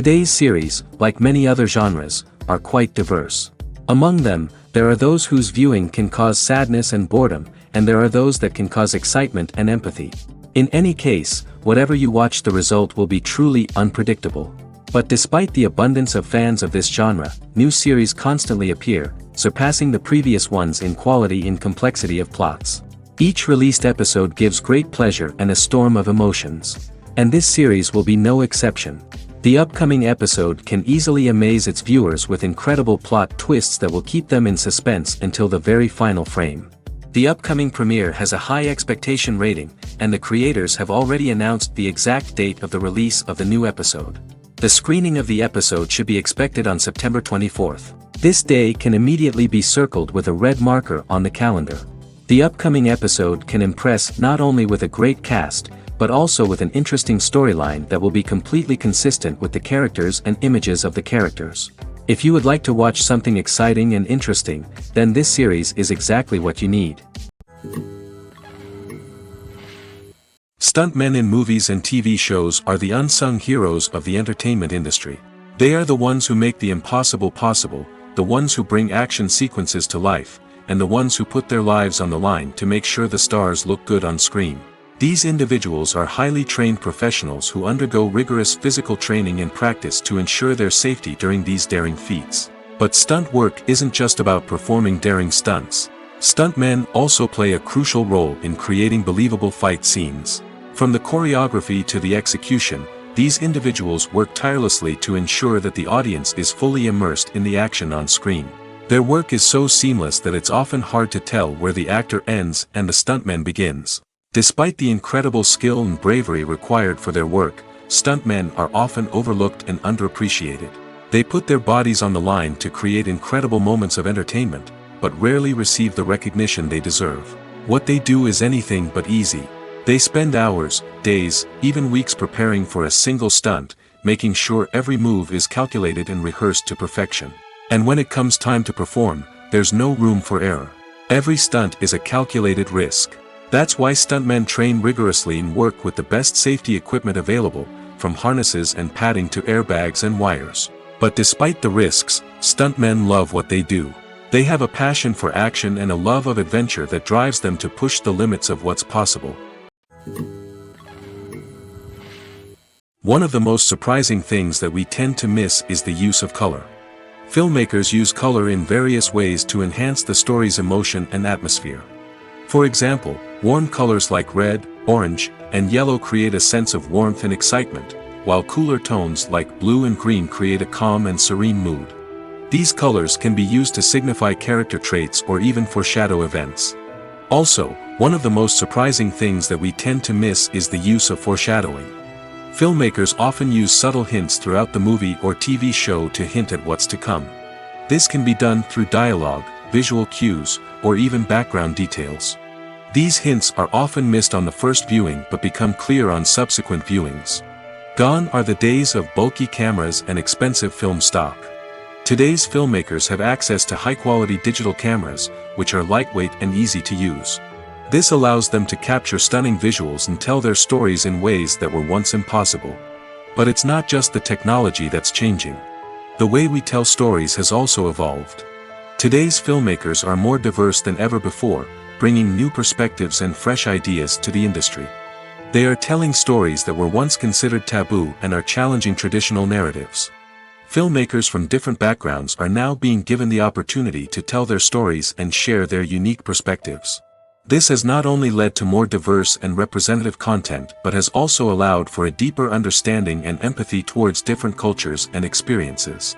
Today's series, like many other genres, are quite diverse. Among them, there are those whose viewing can cause sadness and boredom, and there are those that can cause excitement and empathy. In any case, whatever you watch, the result will be truly unpredictable. But despite the abundance of fans of this genre, new series constantly appear, surpassing the previous ones in quality and complexity of plots. Each released episode gives great pleasure and a storm of emotions. And this series will be no exception. The upcoming episode can easily amaze its viewers with incredible plot twists that will keep them in suspense until the very final frame. The upcoming premiere has a high expectation rating, and the creators have already announced the exact date of the release of the new episode. The screening of the episode should be expected on September 24th. This day can immediately be circled with a red marker on the calendar. The upcoming episode can impress not only with a great cast, but also with an interesting storyline that will be completely consistent with the characters and images of the characters. If you would like to watch something exciting and interesting, then this series is exactly what you need. Stuntmen in movies and TV shows are the unsung heroes of the entertainment industry. They are the ones who make the impossible possible, the ones who bring action sequences to life, and the ones who put their lives on the line to make sure the stars look good on screen. These individuals are highly trained professionals who undergo rigorous physical training and practice to ensure their safety during these daring feats. But stunt work isn't just about performing daring stunts. Stuntmen also play a crucial role in creating believable fight scenes. From the choreography to the execution, these individuals work tirelessly to ensure that the audience is fully immersed in the action on screen. Their work is so seamless that it's often hard to tell where the actor ends and the stuntman begins. Despite the incredible skill and bravery required for their work, stuntmen are often overlooked and underappreciated. They put their bodies on the line to create incredible moments of entertainment, but rarely receive the recognition they deserve. What they do is anything but easy. They spend hours, days, even weeks preparing for a single stunt, making sure every move is calculated and rehearsed to perfection. And when it comes time to perform, there's no room for error. Every stunt is a calculated risk. That's why stuntmen train rigorously and work with the best safety equipment available, from harnesses and padding to airbags and wires. But despite the risks, stuntmen love what they do. They have a passion for action and a love of adventure that drives them to push the limits of what's possible. One of the most surprising things that we tend to miss is the use of color. Filmmakers use color in various ways to enhance the story's emotion and atmosphere. For example, warm colors like red, orange, and yellow create a sense of warmth and excitement, while cooler tones like blue and green create a calm and serene mood. These colors can be used to signify character traits or even foreshadow events. Also, one of the most surprising things that we tend to miss is the use of foreshadowing. Filmmakers often use subtle hints throughout the movie or TV show to hint at what's to come. This can be done through dialogue, visual cues, or even background details. These hints are often missed on the first viewing but become clear on subsequent viewings. Gone are the days of bulky cameras and expensive film stock. Today's filmmakers have access to high-quality digital cameras, which are lightweight and easy to use. This allows them to capture stunning visuals and tell their stories in ways that were once impossible. But it's not just the technology that's changing. The way we tell stories has also evolved. Today's filmmakers are more diverse than ever before, bringing new perspectives and fresh ideas to the industry. They are telling stories that were once considered taboo and are challenging traditional narratives. Filmmakers from different backgrounds are now being given the opportunity to tell their stories and share their unique perspectives. This has not only led to more diverse and representative content but has also allowed for a deeper understanding and empathy towards different cultures and experiences.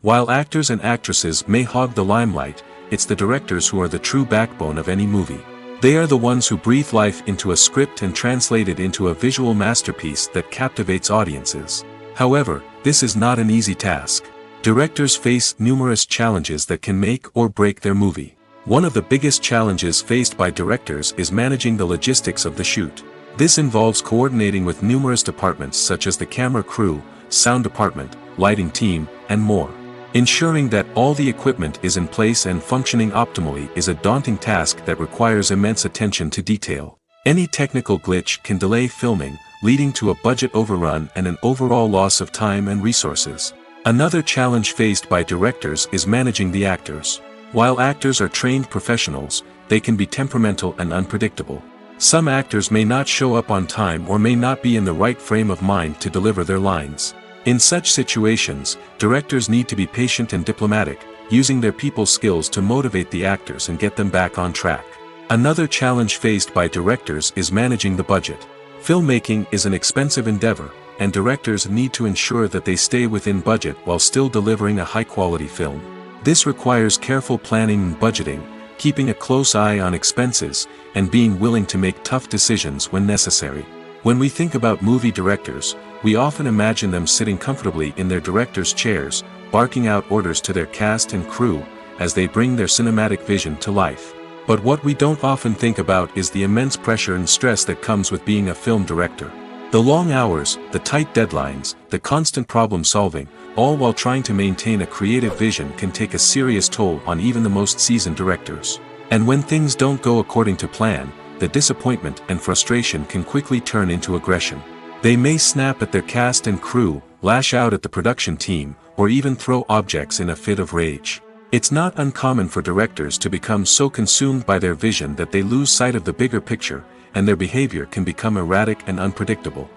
While actors and actresses may hog the limelight, it's the directors who are the true backbone of any movie. They are the ones who breathe life into a script and translate it into a visual masterpiece that captivates audiences. However, this is not an easy task. Directors face numerous challenges that can make or break their movie. One of the biggest challenges faced by directors is managing the logistics of the shoot. This involves coordinating with numerous departments such as the camera crew, sound department, lighting team, and more. Ensuring that all the equipment is in place and functioning optimally is a daunting task that requires immense attention to detail. Any technical glitch can delay filming, leading to a budget overrun and an overall loss of time and resources. Another challenge faced by directors is managing the actors. While actors are trained professionals, they can be temperamental and unpredictable. Some actors may not show up on time or may not be in the right frame of mind to deliver their lines. In such situations, directors need to be patient and diplomatic, using their people skills to motivate the actors and get them back on track. Another challenge faced by directors is managing the budget. Filmmaking is an expensive endeavor, and directors need to ensure that they stay within budget while still delivering a high-quality film. This requires careful planning and budgeting, keeping a close eye on expenses, and being willing to make tough decisions when necessary. When we think about movie directors, we often imagine them sitting comfortably in their director's chairs, barking out orders to their cast and crew, as they bring their cinematic vision to life. But what we don't often think about is the immense pressure and stress that comes with being a film director. The long hours, the tight deadlines, the constant problem solving, all while trying to maintain a creative vision can take a serious toll on even the most seasoned directors. And when things don't go according to plan, the disappointment and frustration can quickly turn into aggression. They may snap at their cast and crew, lash out at the production team, or even throw objects in a fit of rage. It's not uncommon for directors to become so consumed by their vision that they lose sight of the bigger picture, and their behavior can become erratic and unpredictable.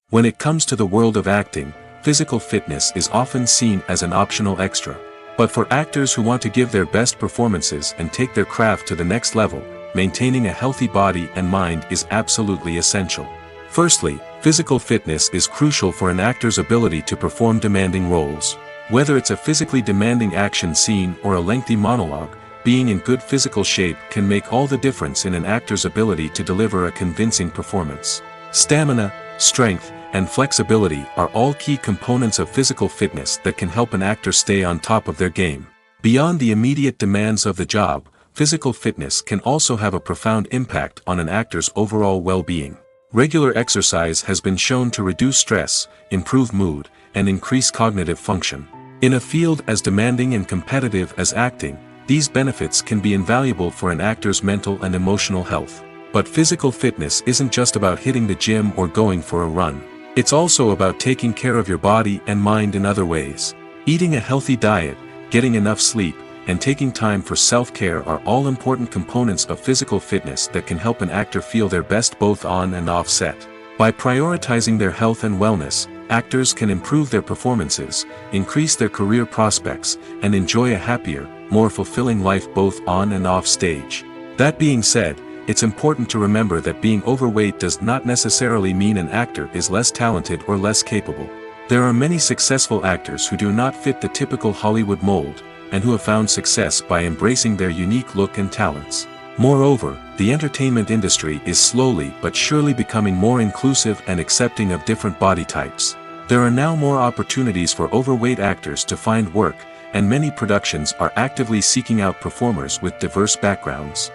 When it comes to the world of acting, physical fitness is often seen as an optional extra. But for actors who want to give their best performances and take their craft to the next level, maintaining a healthy body and mind is absolutely essential. Firstly, physical fitness is crucial for an actor's ability to perform demanding roles. Whether it's a physically demanding action scene or a lengthy monologue, being in good physical shape can make all the difference in an actor's ability to deliver a convincing performance. Stamina, strength, and flexibility are all key components of physical fitness that can help an actor stay on top of their game. Beyond the immediate demands of the job, physical fitness can also have a profound impact on an actor's overall well-being. Regular exercise has been shown to reduce stress, improve mood, and increase cognitive function. In a field as demanding and competitive as acting, these benefits can be invaluable for an actor's mental and emotional health. But physical fitness isn't just about hitting the gym or going for a run. It's also about taking care of your body and mind in other ways. Eating a healthy diet, getting enough sleep, and taking time for self-care are all important components of physical fitness that can help an actor feel their best both on and off set. By prioritizing their health and wellness, actors can improve their performances, increase their career prospects, and enjoy a happier, more fulfilling life both on and off stage. That being said, it's important to remember that being overweight does not necessarily mean an actor is less talented or less capable. There are many successful actors who do not fit the typical Hollywood mold, and who have found success by embracing their unique look and talents. Moreover, the entertainment industry is slowly but surely becoming more inclusive and accepting of different body types. There are now more opportunities for overweight actors to find work, and many productions are actively seeking out performers with diverse backgrounds.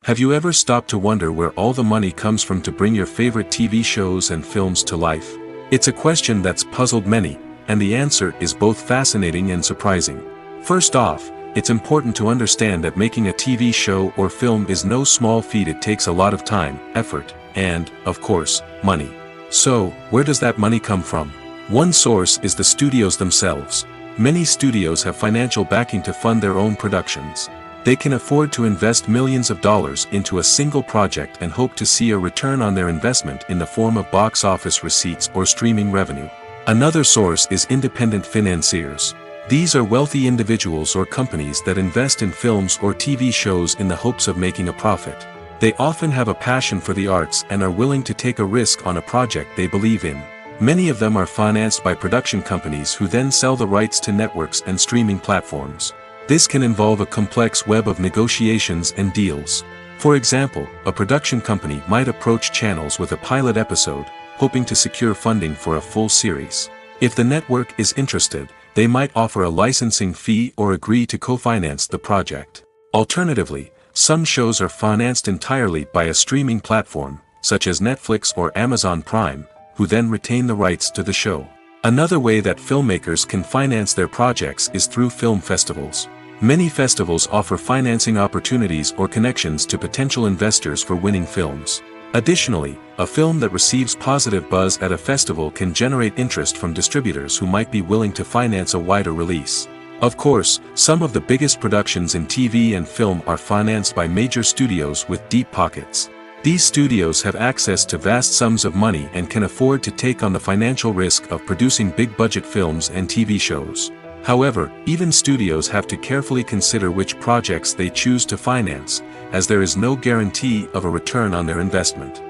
Have you ever stopped to wonder where all the money comes from to bring your favorite TV shows and films to life? It's a question that's puzzled many, and the answer is both fascinating and surprising. First off, it's important to understand that making a TV show or film is no small feat. It takes a lot of time, effort, and, of course, money. So, where does that money come from? One source is the studios themselves. Many studios have financial backing to fund their own productions. They can afford to invest millions of dollars into a single project and hope to see a return on their investment in the form of box office receipts or streaming revenue. Another source is independent financiers. These are wealthy individuals or companies that invest in films or TV shows in the hopes of making a profit. They often have a passion for the arts and are willing to take a risk on a project they believe in. Many of them are financed by production companies who then sell the rights to networks and streaming platforms. This can involve a complex web of negotiations and deals. For example, a production company might approach channels with a pilot episode, hoping to secure funding for a full series. If the network is interested, they might offer a licensing fee or agree to co-finance the project. Alternatively, some shows are financed entirely by a streaming platform, such as Netflix or Amazon Prime, who then retain the rights to the show. Another way that filmmakers can finance their projects is through film festivals. Many festivals offer financing opportunities or connections to potential investors for winning films. Additionally, a film that receives positive buzz at a festival can generate interest from distributors who might be willing to finance a wider release. Of course, some of the biggest productions in TV and film are financed by major studios with deep pockets. These studios have access to vast sums of money and can afford to take on the financial risk of producing big-budget films and TV shows. However, even studios have to carefully consider which projects they choose to finance, as there is no guarantee of a return on their investment.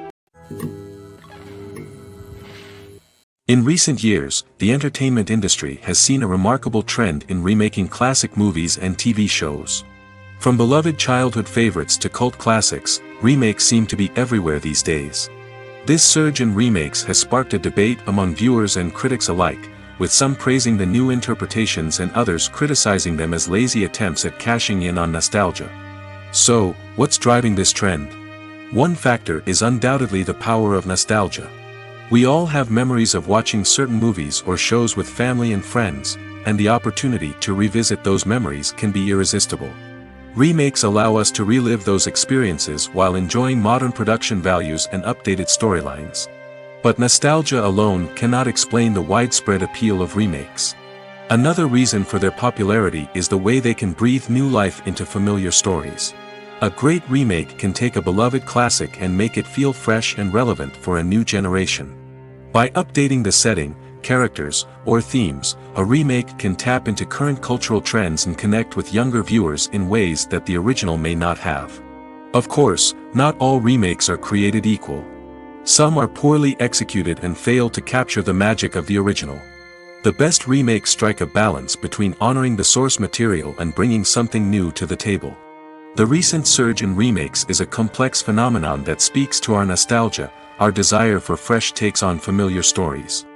In recent years, the entertainment industry has seen a remarkable trend in remaking classic movies and TV shows. From beloved childhood favorites to cult classics, remakes seem to be everywhere these days. This surge in remakes has sparked a debate among viewers and critics alike, with some praising the new interpretations and others criticizing them as lazy attempts at cashing in on nostalgia. So, what's driving this trend? One factor is undoubtedly the power of nostalgia. We all have memories of watching certain movies or shows with family and friends, and the opportunity to revisit those memories can be irresistible. Remakes allow us to relive those experiences while enjoying modern production values and updated storylines. But nostalgia alone cannot explain the widespread appeal of remakes. Another reason for their popularity is the way they can breathe new life into familiar stories. A great remake can take a beloved classic and make it feel fresh and relevant for a new generation. By updating the setting, characters, or themes, a remake can tap into current cultural trends and connect with younger viewers in ways that the original may not have. Of course, not all remakes are created equal. Some are poorly executed and fail to capture the magic of the original. The best remakes strike a balance between honoring the source material and bringing something new to the table. The recent surge in remakes is a complex phenomenon that speaks to our nostalgia, our desire for fresh takes on familiar stories.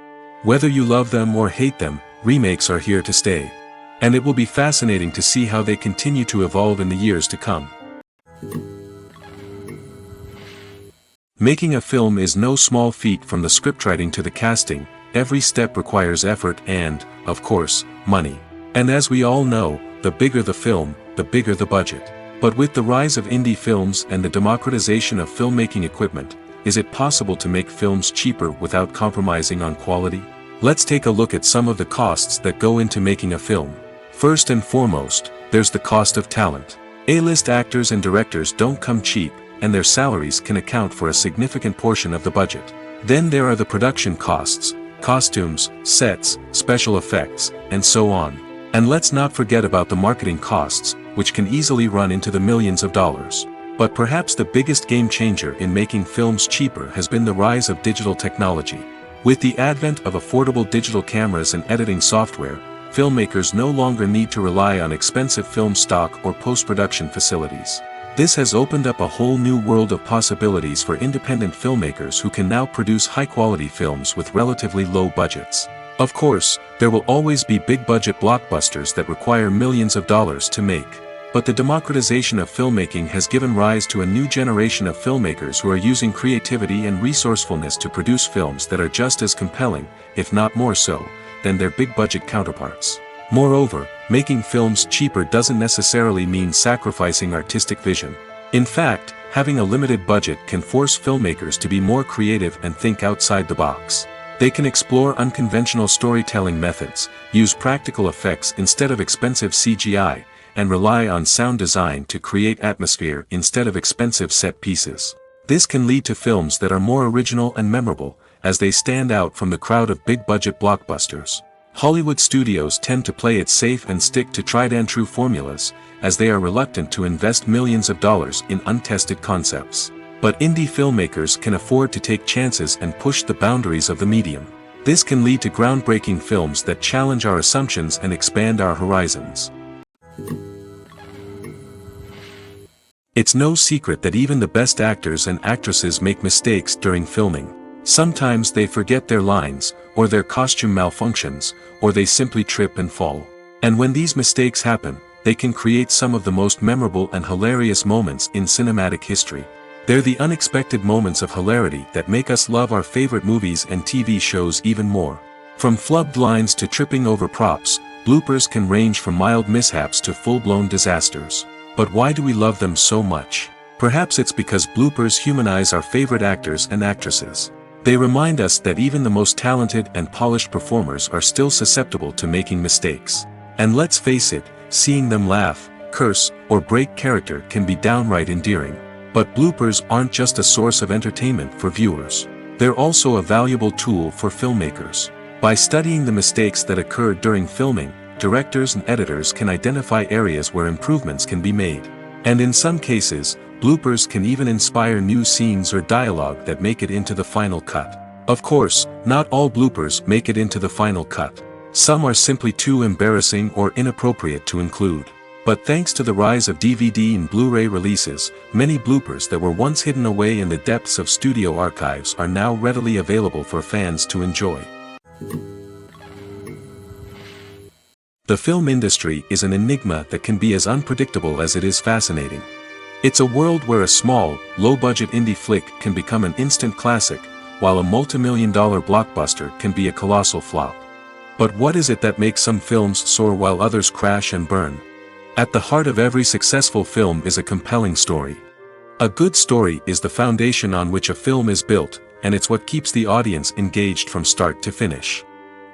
Whether you love them or hate them, remakes are here to stay. And it will be fascinating to see how they continue to evolve in the years to come. Making a film is no small feat. From the scriptwriting to the casting, every step requires effort and, of course, money. And as we all know, the bigger the film, the bigger the budget. But with the rise of indie films and the democratization of filmmaking equipment, is it possible to make films cheaper without compromising on quality? Let's take a look at some of the costs that go into making a film. First and foremost, there's the cost of talent. A-list actors and directors don't come cheap, and their salaries can account for a significant portion of the budget. Then there are the production costs, costumes, sets, special effects, and so on. And let's not forget about the marketing costs, which can easily run into the millions of dollars. But perhaps the biggest game changer in making films cheaper has been the rise of digital technology. With the advent of affordable digital cameras and editing software, filmmakers no longer need to rely on expensive film stock or post-production facilities. This has opened up a whole new world of possibilities for independent filmmakers who can now produce high-quality films with relatively low budgets. Of course, there will always be big-budget blockbusters that require millions of dollars to make. But the democratization of filmmaking has given rise to a new generation of filmmakers who are using creativity and resourcefulness to produce films that are just as compelling, if not more so, than their big-budget counterparts. Moreover, making films cheaper doesn't necessarily mean sacrificing artistic vision. In fact, having a limited budget can force filmmakers to be more creative and think outside the box. They can explore unconventional storytelling methods, use practical effects instead of expensive CGI, and rely on sound design to create atmosphere instead of expensive set pieces. This can lead to films that are more original and memorable, as they stand out from the crowd of big-budget blockbusters. Hollywood studios tend to play it safe and stick to tried-and-true formulas, as they are reluctant to invest millions of dollars in untested concepts. But indie filmmakers can afford to take chances and push the boundaries of the medium. This can lead to groundbreaking films that challenge our assumptions and expand our horizons. It's no secret that even the best actors and actresses make mistakes during filming. Sometimes they forget their lines, or their costume malfunctions, or they simply trip and fall. And when these mistakes happen, they can create some of the most memorable and hilarious moments in cinematic history. They're the unexpected moments of hilarity that make us love our favorite movies and TV shows even more. From flubbed lines to tripping over props, bloopers can range from mild mishaps to full-blown disasters. But why do we love them so much? Perhaps it's because bloopers humanize our favorite actors and actresses. They remind us that even the most talented and polished performers are still susceptible to making mistakes. And let's face it, seeing them laugh, curse, or break character can be downright endearing. But bloopers aren't just a source of entertainment for viewers. They're also a valuable tool for filmmakers. By studying the mistakes that occur during filming, directors and editors can identify areas where improvements can be made. And in some cases, bloopers can even inspire new scenes or dialogue that make it into the final cut. Of course, not all bloopers make it into the final cut. Some are simply too embarrassing or inappropriate to include. But thanks to the rise of DVD and Blu-ray releases, many bloopers that were once hidden away in the depths of studio archives are now readily available for fans to enjoy. The film industry is an enigma that can be as unpredictable as it is fascinating. It's a world where a small, low-budget indie flick can become an instant classic, while a multi-million-dollar blockbuster can be a colossal flop. But what is it that makes some films soar while others crash and burn? At the heart of every successful film is a compelling story. A good story is the foundation on which a film is built, and it's what keeps the audience engaged from start to finish.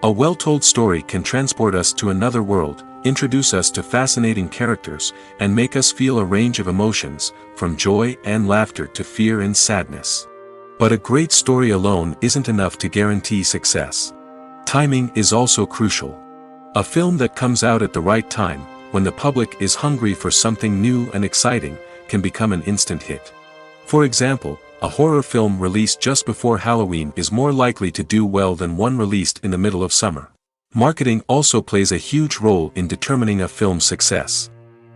A well-told story can transport us to another world, introduce us to fascinating characters, and make us feel a range of emotions, from joy and laughter to fear and sadness. But a great story alone isn't enough to guarantee success. Timing is also crucial. A film that comes out at the right time, when the public is hungry for something new and exciting, can become an instant hit. For example, a horror film released just before Halloween is more likely to do well than one released in the middle of summer. Marketing also plays a huge role in determining a film's success.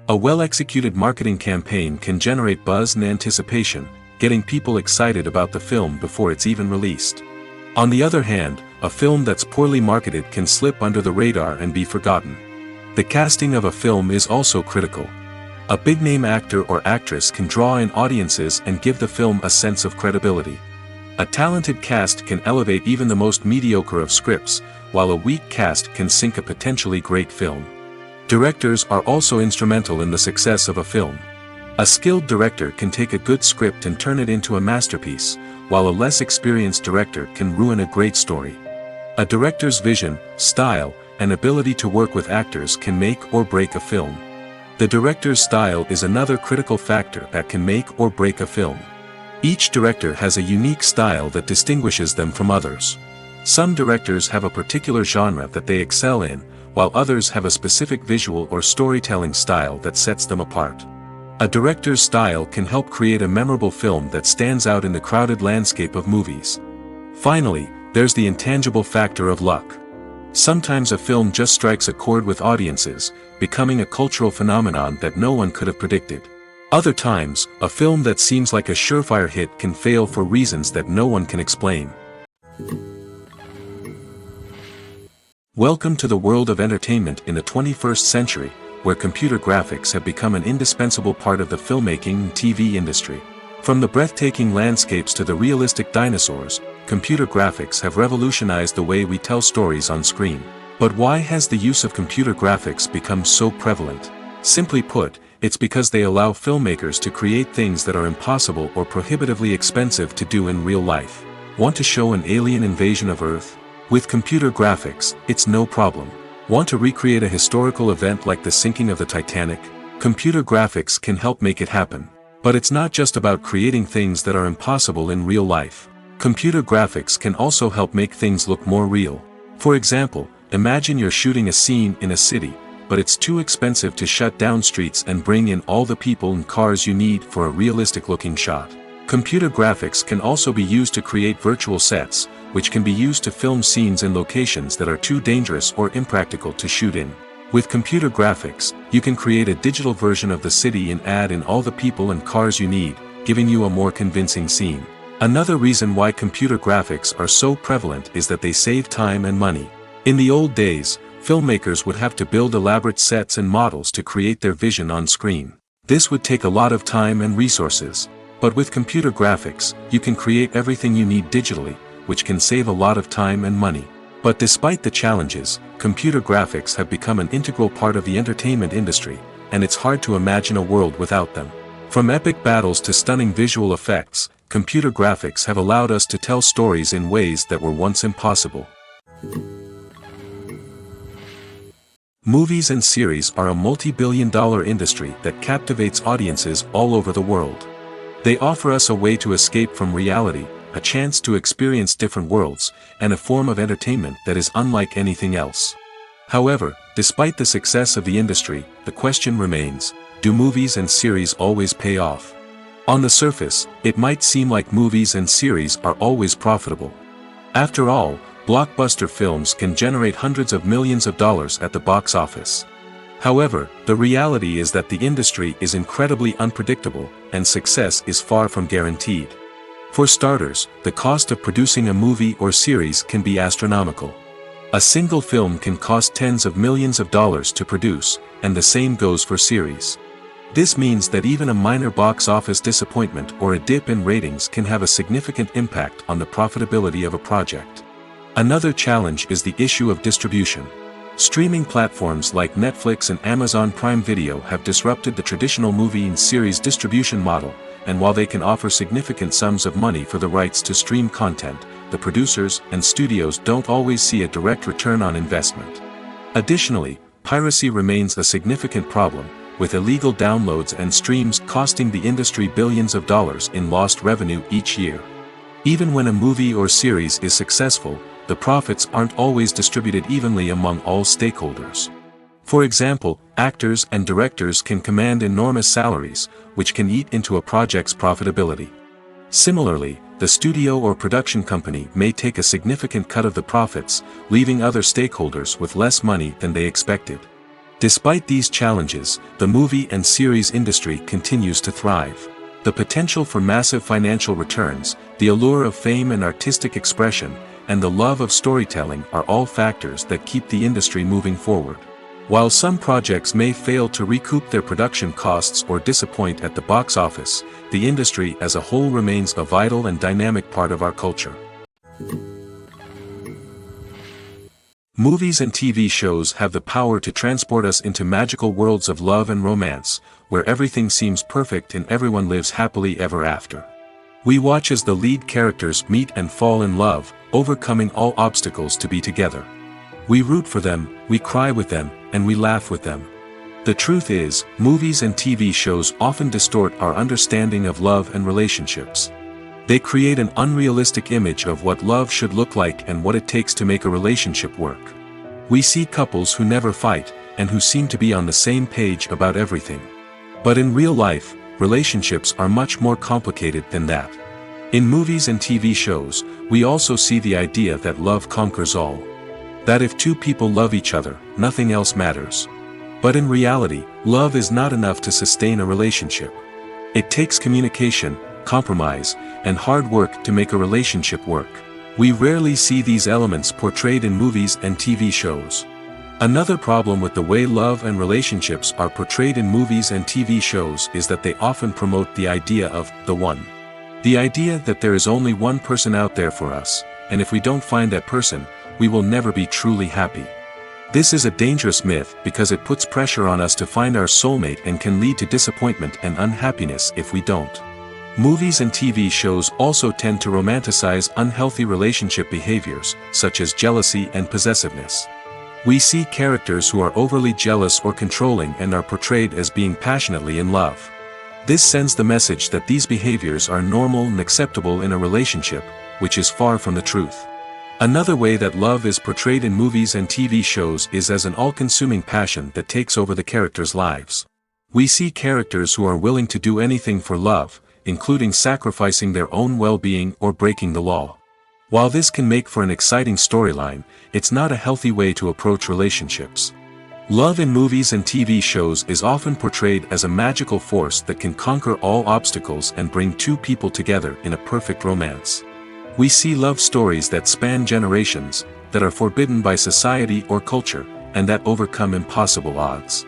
A well-executed marketing campaign can generate buzz and anticipation, getting people excited about the film before it's even released. On the other hand, a film that's poorly marketed can slip under the radar and be forgotten. The casting of a film is also critical. A big-name actor or actress can draw in audiences and give the film a sense of credibility. A talented cast can elevate even the most mediocre of scripts, while a weak cast can sink a potentially great film. Directors are also instrumental in the success of a film. A skilled director can take a good script and turn it into a masterpiece, while a less experienced director can ruin a great story. A director's vision, style, and ability to work with actors can make or break a film. The director's style is another critical factor that can make or break a film. Each director has a unique style that distinguishes them from others. Some directors have a particular genre that they excel in, while others have a specific visual or storytelling style that sets them apart. A director's style can help create a memorable film that stands out in the crowded landscape of movies. Finally, there's the intangible factor of luck. Sometimes a film just strikes a chord with audiences, becoming a cultural phenomenon that no one could have predicted. Other times, a film that seems like a surefire hit can fail for reasons that no one can explain. Welcome to the world of entertainment in the 21st century, where computer graphics have become an indispensable part of the filmmaking and TV industry. From the breathtaking landscapes to the realistic dinosaurs, computer graphics have revolutionized the way we tell stories on screen. But why has the use of computer graphics become so prevalent? Simply put, it's because they allow filmmakers to create things that are impossible or prohibitively expensive to do in real life. Want to show an alien invasion of Earth? With computer graphics, it's no problem. Want to recreate a historical event like the sinking of the Titanic? Computer graphics can help make it happen. But it's not just about creating things that are impossible in real life. Computer graphics can also help make things look more real. For example, imagine you're shooting a scene in a city, but it's too expensive to shut down streets and bring in all the people and cars you need for a realistic-looking shot. Computer graphics can also be used to create virtual sets, which can be used to film scenes in locations that are too dangerous or impractical to shoot in. With computer graphics, you can create a digital version of the city and add in all the people and cars you need, giving you a more convincing scene. Another reason why computer graphics are so prevalent is that they save time and money. In the old days, filmmakers would have to build elaborate sets and models to create their vision on screen. This would take a lot of time and resources. But with computer graphics, you can create everything you need digitally, which can save a lot of time and money. But despite the challenges, computer graphics have become an integral part of the entertainment industry, and it's hard to imagine a world without them. From epic battles to stunning visual effects, computer graphics have allowed us to tell stories in ways that were once impossible. Movies and series are a multi-billion-dollar industry that captivates audiences all over the world. They offer us a way to escape from reality, a chance to experience different worlds, and a form of entertainment that is unlike anything else. However, despite the success of the industry, the question remains, do movies and series always pay off? On the surface, it might seem like movies and series are always profitable. After all, blockbuster films can generate hundreds of millions of dollars at the box office. However, the reality is that the industry is incredibly unpredictable, and success is far from guaranteed. For starters, the cost of producing a movie or series can be astronomical. A single film can cost tens of millions of dollars to produce, and the same goes for series. This means that even a minor box office disappointment or a dip in ratings can have a significant impact on the profitability of a project. Another challenge is the issue of distribution. Streaming platforms like Netflix and Amazon Prime Video have disrupted the traditional movie and series distribution model, and while they can offer significant sums of money for the rights to stream content, the producers and studios don't always see a direct return on investment. Additionally, piracy remains a significant problem, with illegal downloads and streams costing the industry billions of dollars in lost revenue each year. Even when a movie or series is successful, the profits aren't always distributed evenly among all stakeholders. For example, actors and directors can command enormous salaries, which can eat into a project's profitability. Similarly, the studio or production company may take a significant cut of the profits, leaving other stakeholders with less money than they expected. Despite these challenges, the movie and series industry continues to thrive. The potential for massive financial returns, the allure of fame and artistic expression, and the love of storytelling are all factors that keep the industry moving forward. While some projects may fail to recoup their production costs or disappoint at the box office, the industry as a whole remains a vital and dynamic part of our culture. Movies and TV shows have the power to transport us into magical worlds of love and romance, where everything seems perfect and everyone lives happily ever after. We watch as the lead characters meet and fall in love, overcoming all obstacles to be together. We root for them, we cry with them, and we laugh with them. The truth is, movies and TV shows often distort our understanding of love and relationships. They create an unrealistic image of what love should look like and what it takes to make a relationship work. We see couples who never fight, and who seem to be on the same page about everything. But in real life, relationships are much more complicated than that. In movies and TV shows, we also see the idea that love conquers all. That if two people love each other, nothing else matters. But in reality, love is not enough to sustain a relationship. It takes communication, compromise, and hard work to make a relationship work. We rarely see these elements portrayed in movies and TV shows. Another problem with the way love and relationships are portrayed in movies and TV shows is that they often promote the idea of the one. The idea that there is only one person out there for us, and if we don't find that person, we will never be truly happy. This is a dangerous myth because it puts pressure on us to find our soulmate and can lead to disappointment and unhappiness if we don't. Movies and TV shows also tend to romanticize unhealthy relationship behaviors, such as jealousy and possessiveness. We see characters who are overly jealous or controlling and are portrayed as being passionately in love. This sends the message that these behaviors are normal and acceptable in a relationship, which is far from the truth. Another way that love is portrayed in movies and TV shows is as an all-consuming passion that takes over the characters' lives. We see characters who are willing to do anything for love, including sacrificing their own well-being or breaking the law. While this can make for an exciting storyline, it's not a healthy way to approach relationships. Love in movies and TV shows is often portrayed as a magical force that can conquer all obstacles and bring two people together in a perfect romance. We see love stories that span generations, that are forbidden by society or culture, and that overcome impossible odds.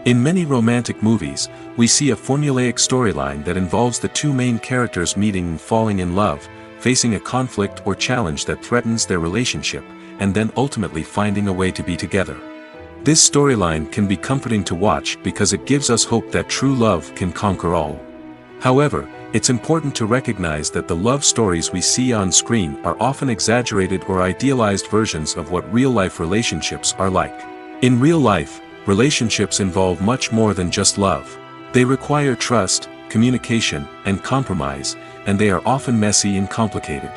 In many romantic movies, we see a formulaic storyline that involves the two main characters meeting and falling in love, facing a conflict or challenge that threatens their relationship, and then ultimately finding a way to be together. This storyline can be comforting to watch because it gives us hope that true love can conquer all. However, it's important to recognize that the love stories we see on screen are often exaggerated or idealized versions of what real-life relationships are like. In real life, relationships involve much more than just love. They require trust, communication, and compromise, and they are often messy and complicated.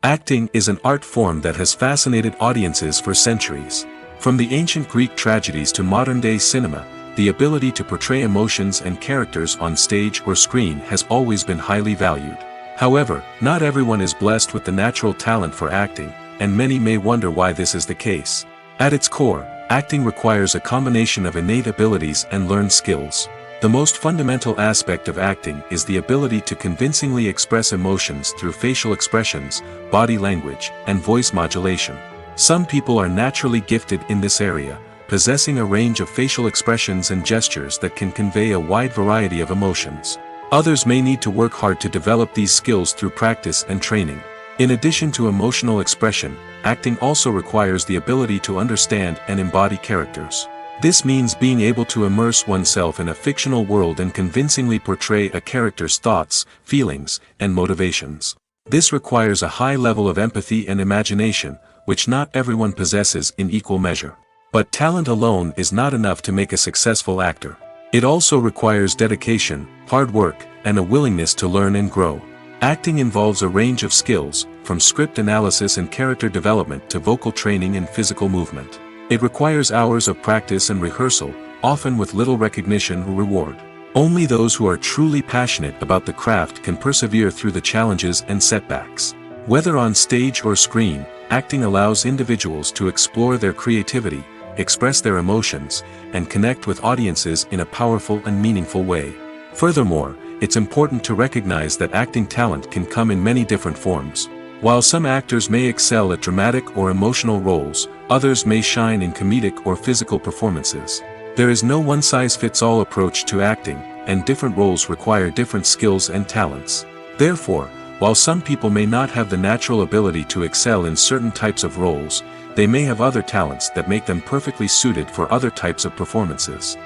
Acting is an art form that has fascinated audiences for centuries. From the ancient Greek tragedies to modern-day cinema, the ability to portray emotions and characters on stage or screen has always been highly valued. However, not everyone is blessed with the natural talent for acting, and many may wonder why this is the case. At its core, acting requires a combination of innate abilities and learned skills. The most fundamental aspect of acting is the ability to convincingly express emotions through facial expressions, body language, and voice modulation. Some people are naturally gifted in this area, possessing a range of facial expressions and gestures that can convey a wide variety of emotions. Others may need to work hard to develop these skills through practice and training. In addition to emotional expression, acting also requires the ability to understand and embody characters. This means being able to immerse oneself in a fictional world and convincingly portray a character's thoughts, feelings, and motivations. This requires a high level of empathy and imagination, which not everyone possesses in equal measure. But talent alone is not enough to make a successful actor. It also requires dedication, hard work, and a willingness to learn and grow. Acting involves a range of skills, from script analysis and character development to vocal training and physical movement. It requires hours of practice and rehearsal, often with little recognition or reward. Only those who are truly passionate about the craft can persevere through the challenges and setbacks. Whether on stage or screen, acting allows individuals to explore their creativity, express their emotions, and connect with audiences in a powerful and meaningful way. Furthermore, it's important to recognize that acting talent can come in many different forms. While some actors may excel at dramatic or emotional roles, others may shine in comedic or physical performances. There is no one-size-fits-all approach to acting, and different roles require different skills and talents. Therefore, while some people may not have the natural ability to excel in certain types of roles, they may have other talents that make them perfectly suited for other types of performances.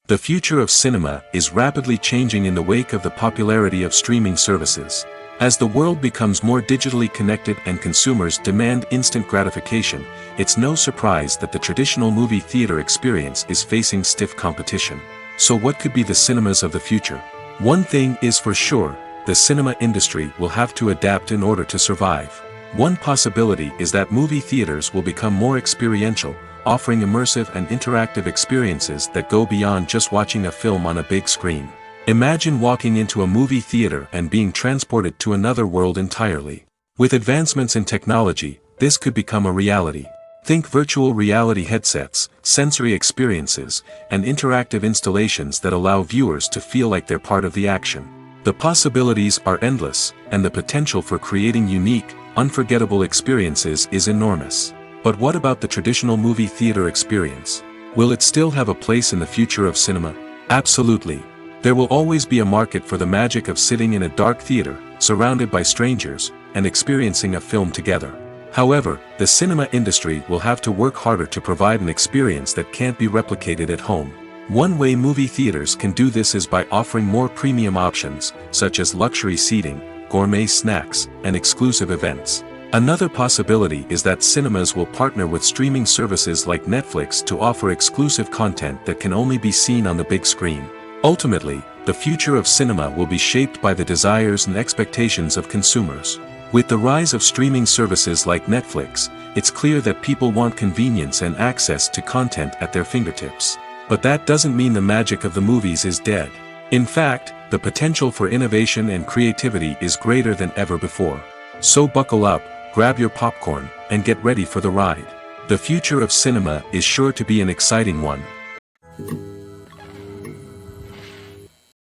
The future of cinema is rapidly changing in the wake of the popularity of streaming services. As the world becomes more digitally connected and consumers demand instant gratification, it's no surprise that the traditional movie theater experience is facing stiff competition. So what could be the cinemas of the future? One thing is for sure, the cinema industry will have to adapt in order to survive. One possibility is that movie theaters will become more experiential, offering immersive and interactive experiences that go beyond just watching a film on a big screen. Imagine walking into a movie theater and being transported to another world entirely. With advancements in technology, this could become a reality. Think virtual reality headsets, sensory experiences, and interactive installations that allow viewers to feel like they're part of the action. The possibilities are endless, and the potential for creating unique, unforgettable experiences is enormous. But what about the traditional movie theater experience? Will it still have a place in the future of cinema? Absolutely. There will always be a market for the magic of sitting in a dark theater, surrounded by strangers, and experiencing a film together. However, the cinema industry will have to work harder to provide an experience that can't be replicated at home. One way movie theaters can do this is by offering more premium options, such as luxury seating, gourmet snacks, and exclusive events. Another possibility is that cinemas will partner with streaming services like Netflix to offer exclusive content that can only be seen on the big screen. Ultimately, the future of cinema will be shaped by the desires and expectations of consumers. With the rise of streaming services like Netflix, it's clear that people want convenience and access to content at their fingertips. But that doesn't mean the magic of the movies is dead. In fact, the potential for innovation and creativity is greater than ever before. So buckle up, grab your popcorn, and get ready for the ride. The future of cinema is sure to be an exciting one.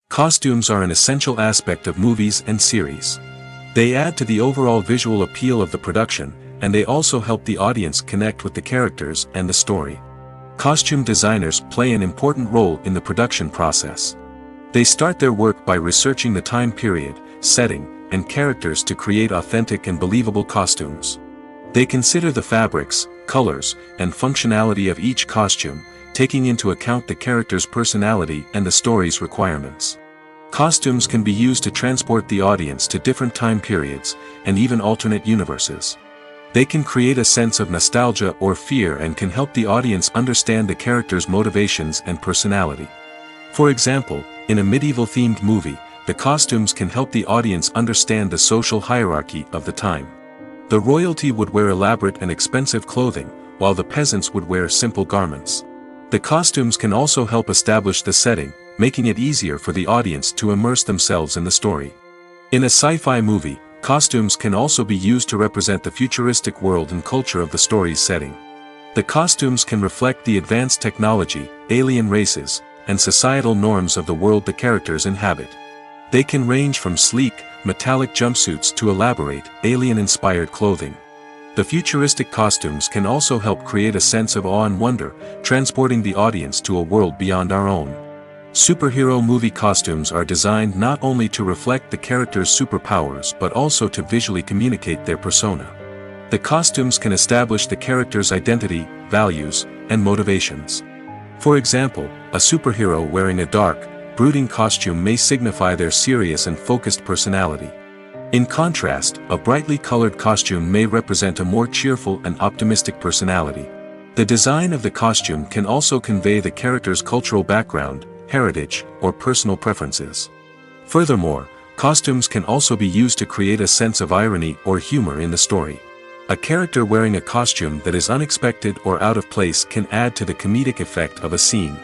Costumes are an essential aspect of movies and series. They add to the overall visual appeal of the production, and they also help the audience connect with the characters and the story. Costume designers play an important role in the production process. They start their work by researching the time period, setting, and characters to create authentic and believable costumes. They consider the fabrics, colors, and functionality of each costume, taking into account the character's personality and the story's requirements. Costumes can be used to transport the audience to different time periods, and even alternate universes. They can create a sense of nostalgia or fear and can help the audience understand the character's motivations and personality. For example, in a medieval-themed movie, the costumes can help the audience understand the social hierarchy of the time. The royalty would wear elaborate and expensive clothing, while the peasants would wear simple garments. The costumes can also help establish the setting, making it easier for the audience to immerse themselves in the story. In a sci-fi movie, costumes can also be used to represent the futuristic world and culture of the story's setting. The costumes can reflect the advanced technology, alien races, and societal norms of the world the characters inhabit. They can range from sleek, metallic jumpsuits to elaborate, alien-inspired clothing. The futuristic costumes can also help create a sense of awe and wonder, transporting the audience to a world beyond our own. Superhero movie costumes are designed not only to reflect the character's superpowers but also to visually communicate their persona. The costumes can establish the character's identity, values, and motivations. For example, a superhero wearing a dark, brooding costume may signify their serious and focused personality. In contrast, a brightly colored costume may represent a more cheerful and optimistic personality. The design of the costume can also convey the character's cultural background, heritage, or personal preferences. Furthermore, costumes can also be used to create a sense of irony or humor in the story. A character wearing a costume that is unexpected or out of place can add to the comedic effect of a scene.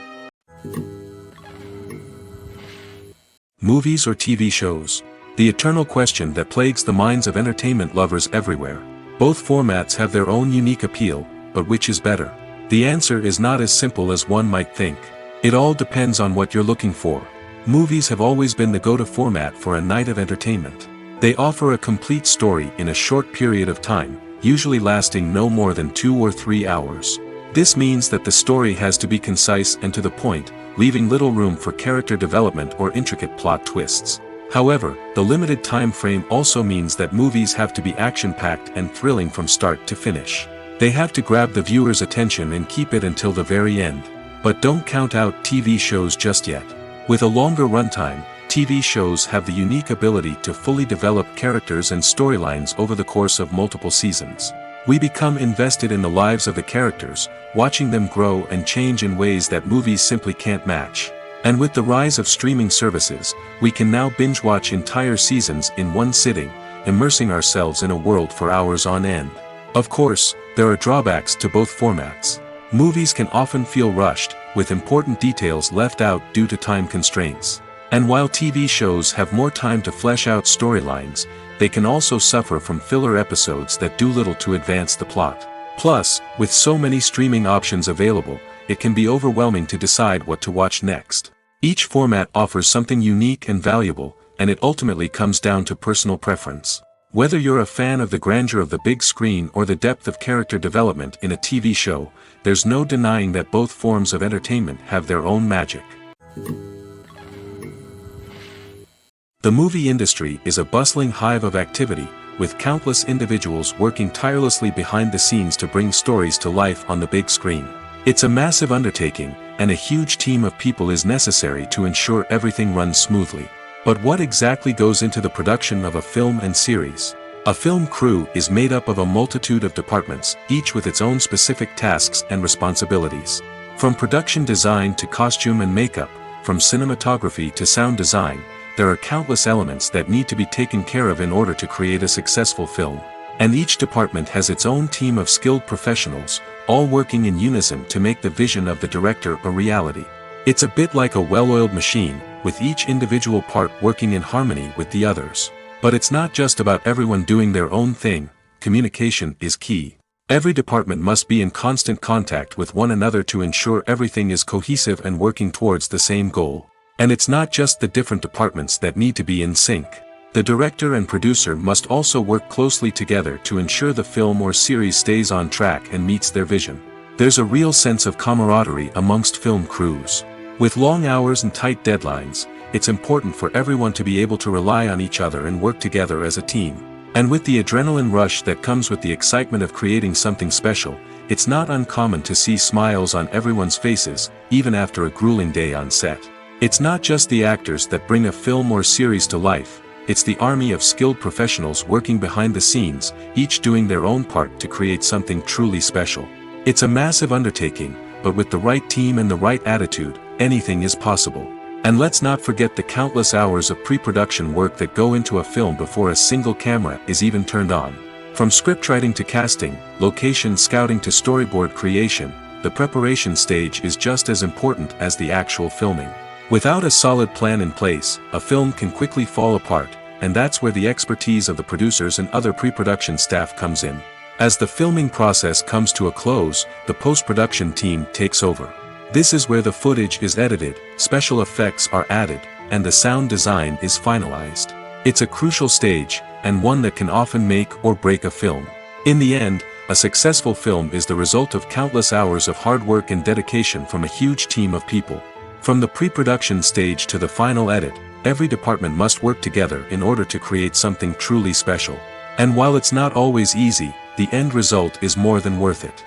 Movies or TV shows? The eternal question that plagues the minds of entertainment lovers everywhere. Both formats have their own unique appeal, but which is better? The answer is not as simple as one might think. It all depends on what you're looking for. Movies have always been the go-to format for a night of entertainment. They offer a complete story in a short period of time, usually lasting no more than 2 or 3 hours. This means that the story has to be concise and to the point, leaving little room for character development or intricate plot twists. However, the limited time frame also means that movies have to be action-packed and thrilling from start to finish. They have to grab the viewer's attention and keep it until the very end. But don't count out TV shows just yet. With a longer runtime, TV shows have the unique ability to fully develop characters and storylines over the course of multiple seasons. We become invested in the lives of the characters, watching them grow and change in ways that movies simply can't match. And with the rise of streaming services, we can now binge-watch entire seasons in one sitting, immersing ourselves in a world for hours on end. Of course, there are drawbacks to both formats. Movies can often feel rushed, with important details left out due to time constraints. And while TV shows have more time to flesh out storylines, they can also suffer from filler episodes that do little to advance the plot. Plus, with so many streaming options available, it can be overwhelming to decide what to watch next. Each format offers something unique and valuable, and it ultimately comes down to personal preference. Whether you're a fan of the grandeur of the big screen or the depth of character development in a TV show, there's no denying that both forms of entertainment have their own magic. The movie industry is a bustling hive of activity, with countless individuals working tirelessly behind the scenes to bring stories to life on the big screen. It's a massive undertaking, and a huge team of people is necessary to ensure everything runs smoothly. But what exactly goes into the production of a film and series? A film crew is made up of a multitude of departments, each with its own specific tasks and responsibilities. From production design to costume and makeup, from cinematography to sound design, there are countless elements that need to be taken care of in order to create a successful film. And each department has its own team of skilled professionals, all working in unison to make the vision of the director a reality. It's a bit like a well-oiled machine, with each individual part working in harmony with the others. But it's not just about everyone doing their own thing. Communication is key. Every department must be in constant contact with one another to ensure everything is cohesive and working towards the same goal. And it's not just the different departments that need to be in sync. The director and producer must also work closely together to ensure the film or series stays on track and meets their vision. There's a real sense of camaraderie amongst film crews. With long hours and tight deadlines, it's important for everyone to be able to rely on each other and work together as a team. And with the adrenaline rush that comes with the excitement of creating something special, it's not uncommon to see smiles on everyone's faces, even after a grueling day on set. It's not just the actors that bring a film or series to life, it's the army of skilled professionals working behind the scenes, each doing their own part to create something truly special. It's a massive undertaking, but with the right team and the right attitude, anything is possible. And let's not forget the countless hours of pre-production work that go into a film before a single camera is even turned on. From scriptwriting to casting, location scouting to storyboard creation, the preparation stage is just as important as the actual filming. Without a solid plan in place, a film can quickly fall apart, and that's where the expertise of the producers and other pre-production staff comes in. As the filming process comes to a close, the post-production team takes over. This is where the footage is edited, special effects are added, and the sound design is finalized. It's a crucial stage, and one that can often make or break a film. In the end, a successful film is the result of countless hours of hard work and dedication from a huge team of people. From the pre-production stage to the final edit, every department must work together in order to create something truly special. And while it's not always easy, the end result is more than worth it.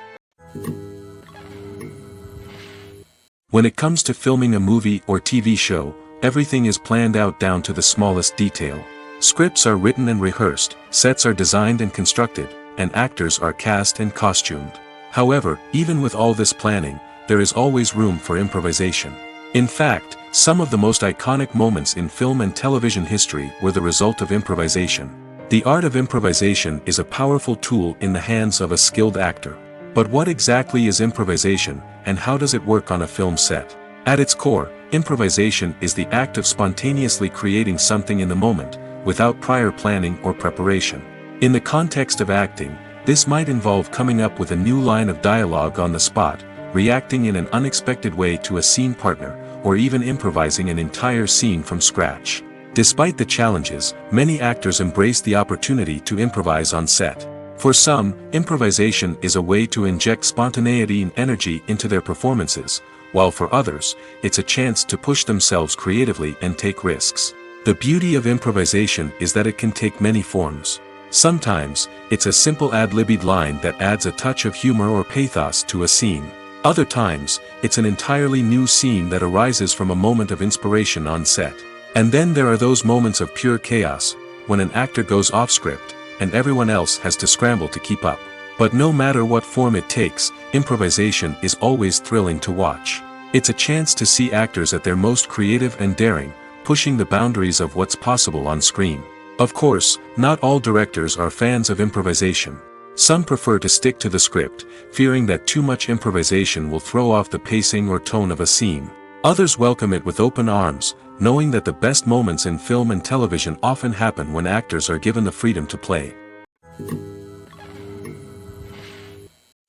When it comes to filming a movie or TV show, everything is planned out down to the smallest detail. Scripts are written and rehearsed, sets are designed and constructed, and actors are cast and costumed. However, even with all this planning, there is always room for improvisation. In fact, some of the most iconic moments in film and television history were the result of improvisation. The art of improvisation is a powerful tool in the hands of a skilled actor. But what exactly is improvisation, and how does it work on a film set? At its core, improvisation is the act of spontaneously creating something in the moment, without prior planning or preparation. In the context of acting, this might involve coming up with a new line of dialogue on the spot, reacting in an unexpected way to a scene partner, or even improvising an entire scene from scratch. Despite the challenges, many actors embrace the opportunity to improvise on set. For some, improvisation is a way to inject spontaneity and energy into their performances, while for others, it's a chance to push themselves creatively and take risks. The beauty of improvisation is that it can take many forms. Sometimes, it's a simple ad-libbed line that adds a touch of humor or pathos to a scene. Other times, it's an entirely new scene that arises from a moment of inspiration on set. And then there are those moments of pure chaos, when an actor goes off script, and everyone else has to scramble to keep up. But no matter what form it takes, improvisation is always thrilling to watch. It's a chance to see actors at their most creative and daring, pushing the boundaries of what's possible on screen. Of course, not all directors are fans of improvisation. Some prefer to stick to the script, fearing that too much improvisation will throw off the pacing or tone of a scene. Others welcome it with open arms, knowing that the best moments in film and television often happen when actors are given the freedom to play.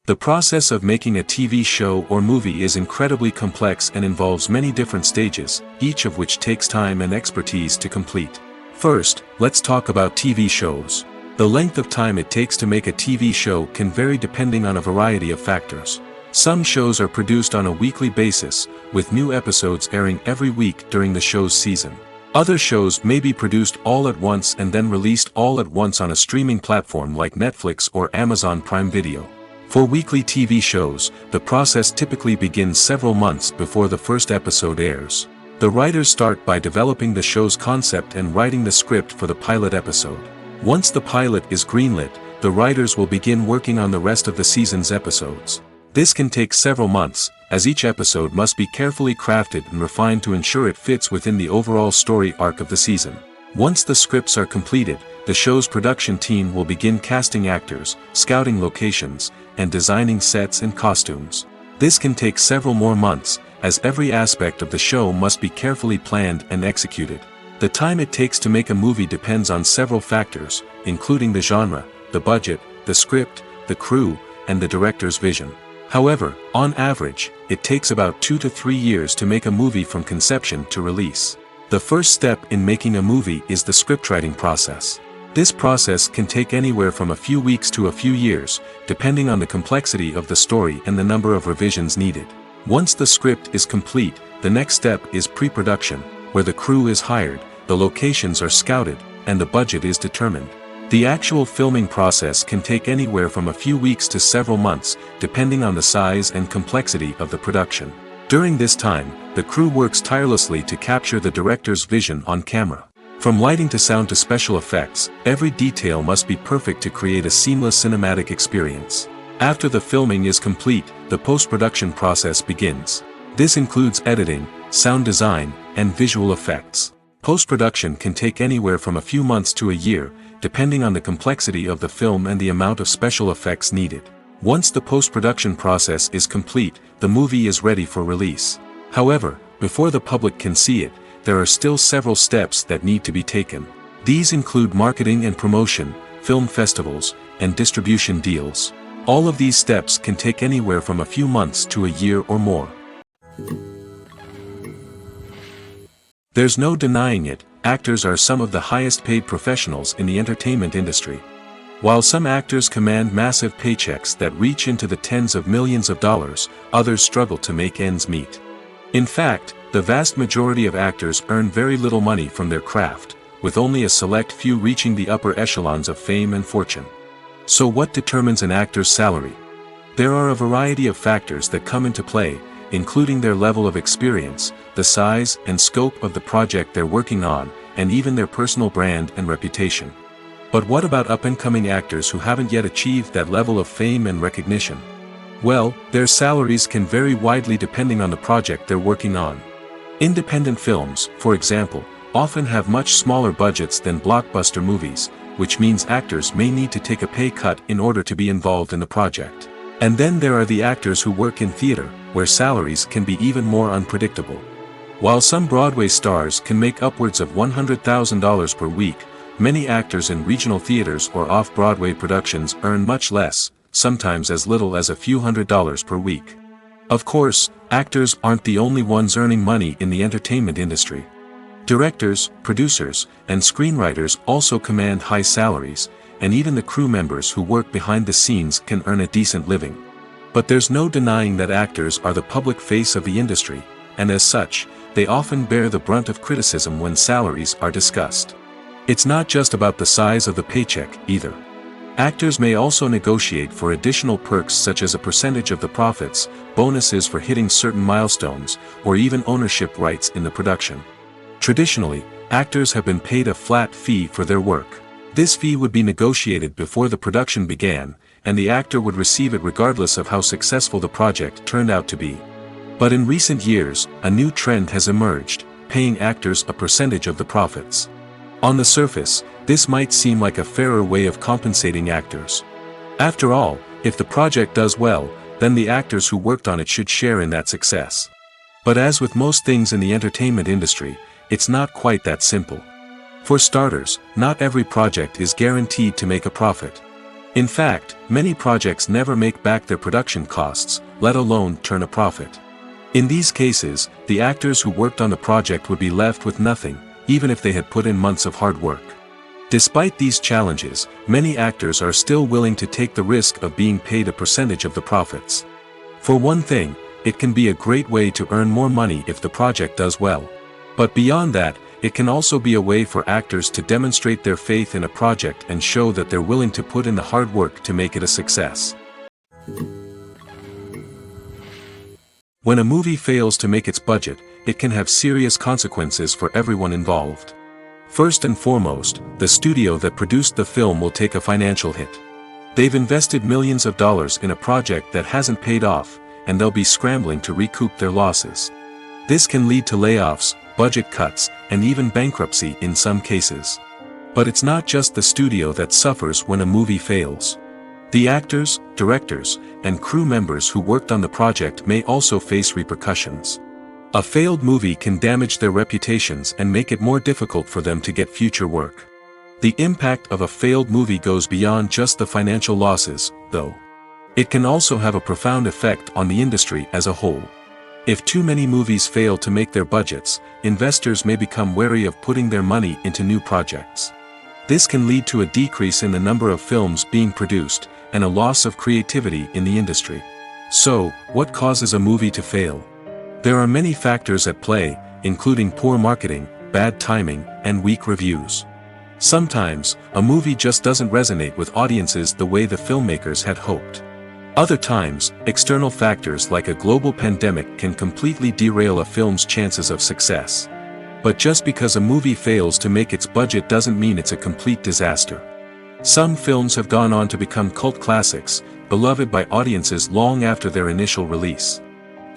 The process of making a TV show or movie is incredibly complex and involves many different stages, each of which takes time and expertise to complete. First, let's talk about TV shows. The length of time it takes to make a TV show can vary depending on a variety of factors. Some shows are produced on a weekly basis, with new episodes airing every week during the show's season. Other shows may be produced all at once and then released all at once on a streaming platform like Netflix or Amazon Prime Video. For weekly TV shows, the process typically begins several months before the first episode airs. The writers start by developing the show's concept and writing the script for the pilot episode. Once the pilot is greenlit, the writers will begin working on the rest of the season's episodes. This can take several months, as each episode must be carefully crafted and refined to ensure it fits within the overall story arc of the season. Once the scripts are completed, the show's production team will begin casting actors, scouting locations, and designing sets and costumes. This can take several more months, as every aspect of the show must be carefully planned and executed. The time it takes to make a movie depends on several factors, including the genre, the budget, the script, the crew, and the director's vision. However, on average, it takes about 2 to 3 years to make a movie from conception to release. The first step in making a movie is the scriptwriting process. This process can take anywhere from a few weeks to a few years, depending on the complexity of the story and the number of revisions needed. Once the script is complete, the next step is pre-production, where the crew is hired, the locations are scouted, and the budget is determined. The actual filming process can take anywhere from a few weeks to several months, depending on the size and complexity of the production. During this time, the crew works tirelessly to capture the director's vision on camera. From lighting to sound to special effects, every detail must be perfect to create a seamless cinematic experience. After the filming is complete, the post-production process begins. This includes editing, sound design, and visual effects. Post-production can take anywhere from a few months to a year, depending on the complexity of the film and the amount of special effects needed. Once the post-production process is complete, the movie is ready for release. However, before the public can see it, there are still several steps that need to be taken. These include marketing and promotion, film festivals, and distribution deals. All of these steps can take anywhere from a few months to a year or more. There's no denying it, actors are some of the highest paid professionals in the entertainment industry. While some actors command massive paychecks that reach into the tens of millions of dollars, others struggle to make ends meet. In fact, the vast majority of actors earn very little money from their craft, with only a select few reaching the upper echelons of fame and fortune. So what determines an actor's salary? There are a variety of factors that come into play, including their level of experience, the size and scope of the project they're working on, and even their personal brand and reputation. But what about up-and-coming actors who haven't yet achieved that level of fame and recognition? Well, their salaries can vary widely depending on the project they're working on. Independent films, for example, often have much smaller budgets than blockbuster movies, which means actors may need to take a pay cut in order to be involved in the project. And then there are the actors who work in theater, where salaries can be even more unpredictable. While some Broadway stars can make upwards of $100,000 per week, many actors in regional theaters or off-Broadway productions earn much less, sometimes as little as a few $100s per week. Of course, actors aren't the only ones earning money in the entertainment industry. Directors, producers, and screenwriters also command high salaries, and even the crew members who work behind the scenes can earn a decent living. But there's no denying that actors are the public face of the industry, and as such, they often bear the brunt of criticism when salaries are discussed. It's not just about the size of the paycheck, either. Actors may also negotiate for additional perks such as a percentage of the profits, bonuses for hitting certain milestones, or even ownership rights in the production. Traditionally, actors have been paid a flat fee for their work. This fee would be negotiated before the production began, and the actor would receive it regardless of how successful the project turned out to be. But in recent years, a new trend has emerged, paying actors a percentage of the profits. On the surface, this might seem like a fairer way of compensating actors. After all, if the project does well, then the actors who worked on it should share in that success. But as with most things in the entertainment industry, it's not quite that simple. For starters, not every project is guaranteed to make a profit. In fact, many projects never make back their production costs, let alone turn a profit. In these cases, the actors who worked on the project would be left with nothing, even if they had put in months of hard work. Despite these challenges, many actors are still willing to take the risk of being paid a percentage of the profits. For one thing, it can be a great way to earn more money if the project does well. But beyond that, it can also be a way for actors to demonstrate their faith in a project and show that they're willing to put in the hard work to make it a success. When a movie fails to make its budget, it can have serious consequences for everyone involved. First and foremost, the studio that produced the film will take a financial hit. They've invested millions of dollars in a project that hasn't paid off, and they'll be scrambling to recoup their losses. This can lead to layoffs, budget cuts, and even bankruptcy in some cases. But it's not just the studio that suffers when a movie fails. The actors, directors, and crew members who worked on the project may also face repercussions. A failed movie can damage their reputations and make it more difficult for them to get future work. The impact of a failed movie goes beyond just the financial losses, though. It can also have a profound effect on the industry as a whole. If too many movies fail to make their budgets, investors may become wary of putting their money into new projects. This can lead to a decrease in the number of films being produced, and a loss of creativity in the industry. So, what causes a movie to fail? There are many factors at play, including poor marketing, bad timing, and weak reviews. Sometimes, a movie just doesn't resonate with audiences the way the filmmakers had hoped. Other times, external factors like a global pandemic can completely derail a film's chances of success. But just because a movie fails to make its budget doesn't mean it's a complete disaster. Some films have gone on to become cult classics, beloved by audiences long after their initial release.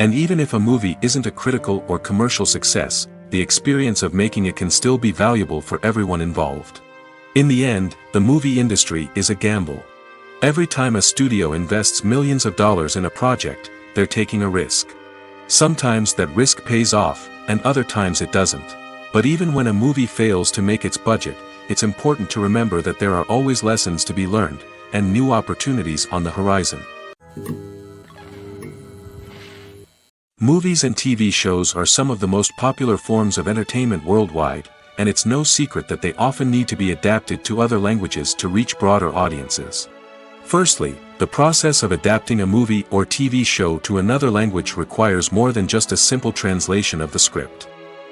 And even if a movie isn't a critical or commercial success, the experience of making it can still be valuable for everyone involved. In the end, the movie industry is a gamble. Every time a studio invests millions of dollars in a project, they're taking a risk. Sometimes that risk pays off, and other times it doesn't. But even when a movie fails to make its budget, it's important to remember that there are always lessons to be learned, and new opportunities on the horizon. Movies and TV shows are some of the most popular forms of entertainment worldwide, and it's no secret that they often need to be adapted to other languages to reach broader audiences. Firstly, the process of adapting a movie or TV show to another language requires more than just a simple translation of the script.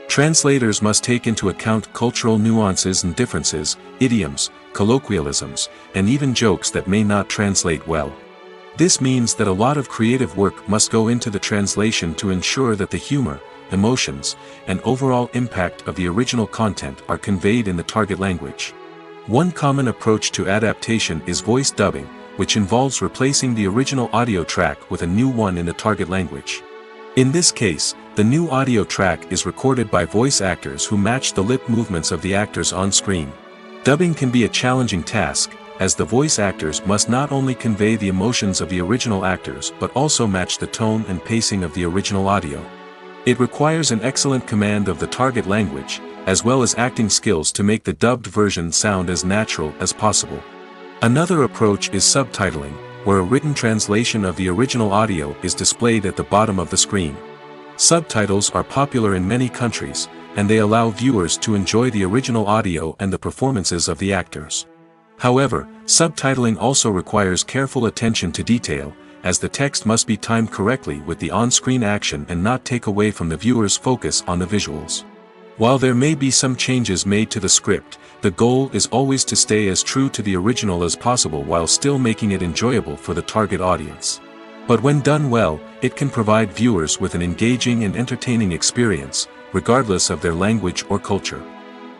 Translators must take into account cultural nuances and differences, idioms, colloquialisms, and even jokes that may not translate well. This means that a lot of creative work must go into the translation to ensure that the humor, emotions, and overall impact of the original content are conveyed in the target language. One common approach to adaptation is voice dubbing, which involves replacing the original audio track with a new one in the target language. In this case, the new audio track is recorded by voice actors who match the lip movements of the actors on screen. Dubbing can be a challenging task, as the voice actors must not only convey the emotions of the original actors but also match the tone and pacing of the original audio. It requires an excellent command of the target language, as well as acting skills to make the dubbed version sound as natural as possible. Another approach is subtitling, where a written translation of the original audio is displayed at the bottom of the screen. Subtitles are popular in many countries, and they allow viewers to enjoy the original audio and the performances of the actors. However, subtitling also requires careful attention to detail, as the text must be timed correctly with the on-screen action and not take away from the viewer's focus on the visuals. While there may be some changes made to the script, the goal is always to stay as true to the original as possible while still making it enjoyable for the target audience. But when done well, it can provide viewers with an engaging and entertaining experience, regardless of their language or culture.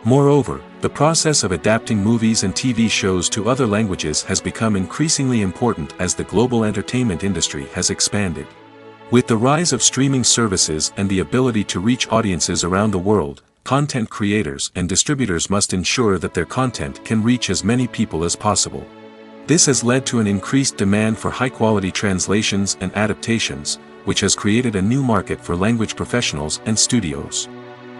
Moreover, the process of adapting movies and TV shows to other languages has become increasingly important as the global entertainment industry has expanded. With the rise of streaming services and the ability to reach audiences around the world, content creators and distributors must ensure that their content can reach as many people as possible. This has led to an increased demand for high-quality translations and adaptations, which has created a new market for language professionals and studios.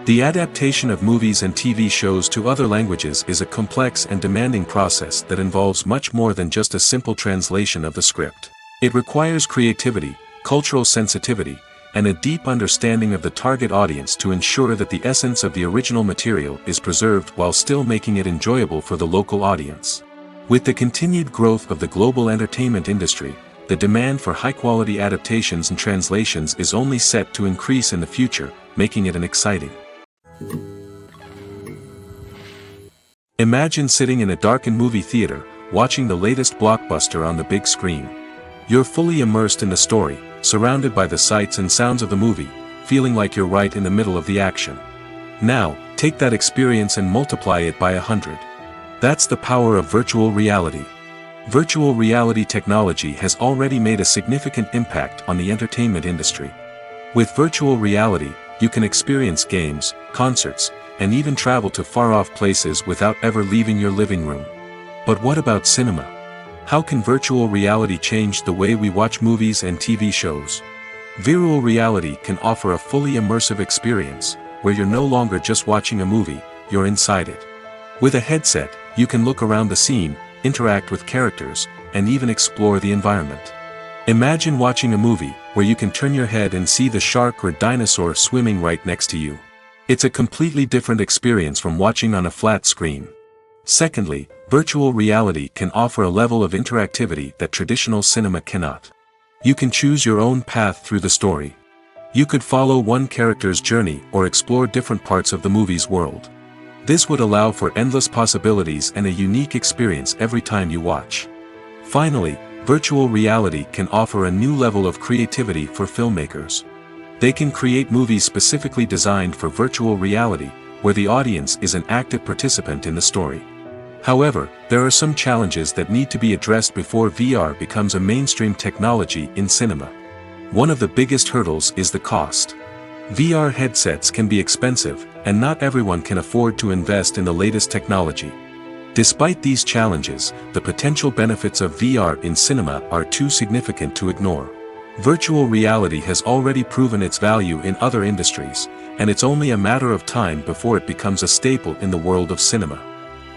The adaptation of movies and TV shows to other languages is a complex and demanding process that involves much more than just a simple translation of the script. It requires creativity, cultural sensitivity, and a deep understanding of the target audience to ensure that the essence of the original material is preserved while still making it enjoyable for the local audience. With the continued growth of the global entertainment industry, the demand for high-quality adaptations and translations is only set to increase in the future, making it exciting. Imagine sitting in a darkened movie theater, watching the latest blockbuster on the big screen. You're fully immersed in the story, surrounded by the sights and sounds of the movie, feeling like you're right in the middle of the action. Now, take that experience and multiply it by 100. That's the power of virtual reality. Virtual reality technology has already made a significant impact on the entertainment industry. With virtual reality, you can experience games, concerts, and even travel to far-off places without ever leaving your living room. But what about cinema? How can virtual reality change the way we watch movies and TV shows? Virtual reality can offer a fully immersive experience, where you're no longer just watching a movie, you're inside it. With a headset, you can look around the scene, interact with characters, and even explore the environment. Imagine watching a movie, where you can turn your head and see the shark or dinosaur swimming right next to you. It's a completely different experience from watching on a flat screen. Secondly, virtual reality can offer a level of interactivity that traditional cinema cannot. You can choose your own path through the story. You could follow one character's journey or explore different parts of the movie's world. This would allow for endless possibilities and a unique experience every time you watch. Finally, virtual reality can offer a new level of creativity for filmmakers. They can create movies specifically designed for virtual reality, where the audience is an active participant in the story. However, there are some challenges that need to be addressed before VR becomes a mainstream technology in cinema. One of the biggest hurdles is the cost. VR headsets can be expensive, and not everyone can afford to invest in the latest technology. Despite these challenges, the potential benefits of VR in cinema are too significant to ignore. Virtual reality has already proven its value in other industries, and it's only a matter of time before it becomes a staple in the world of cinema.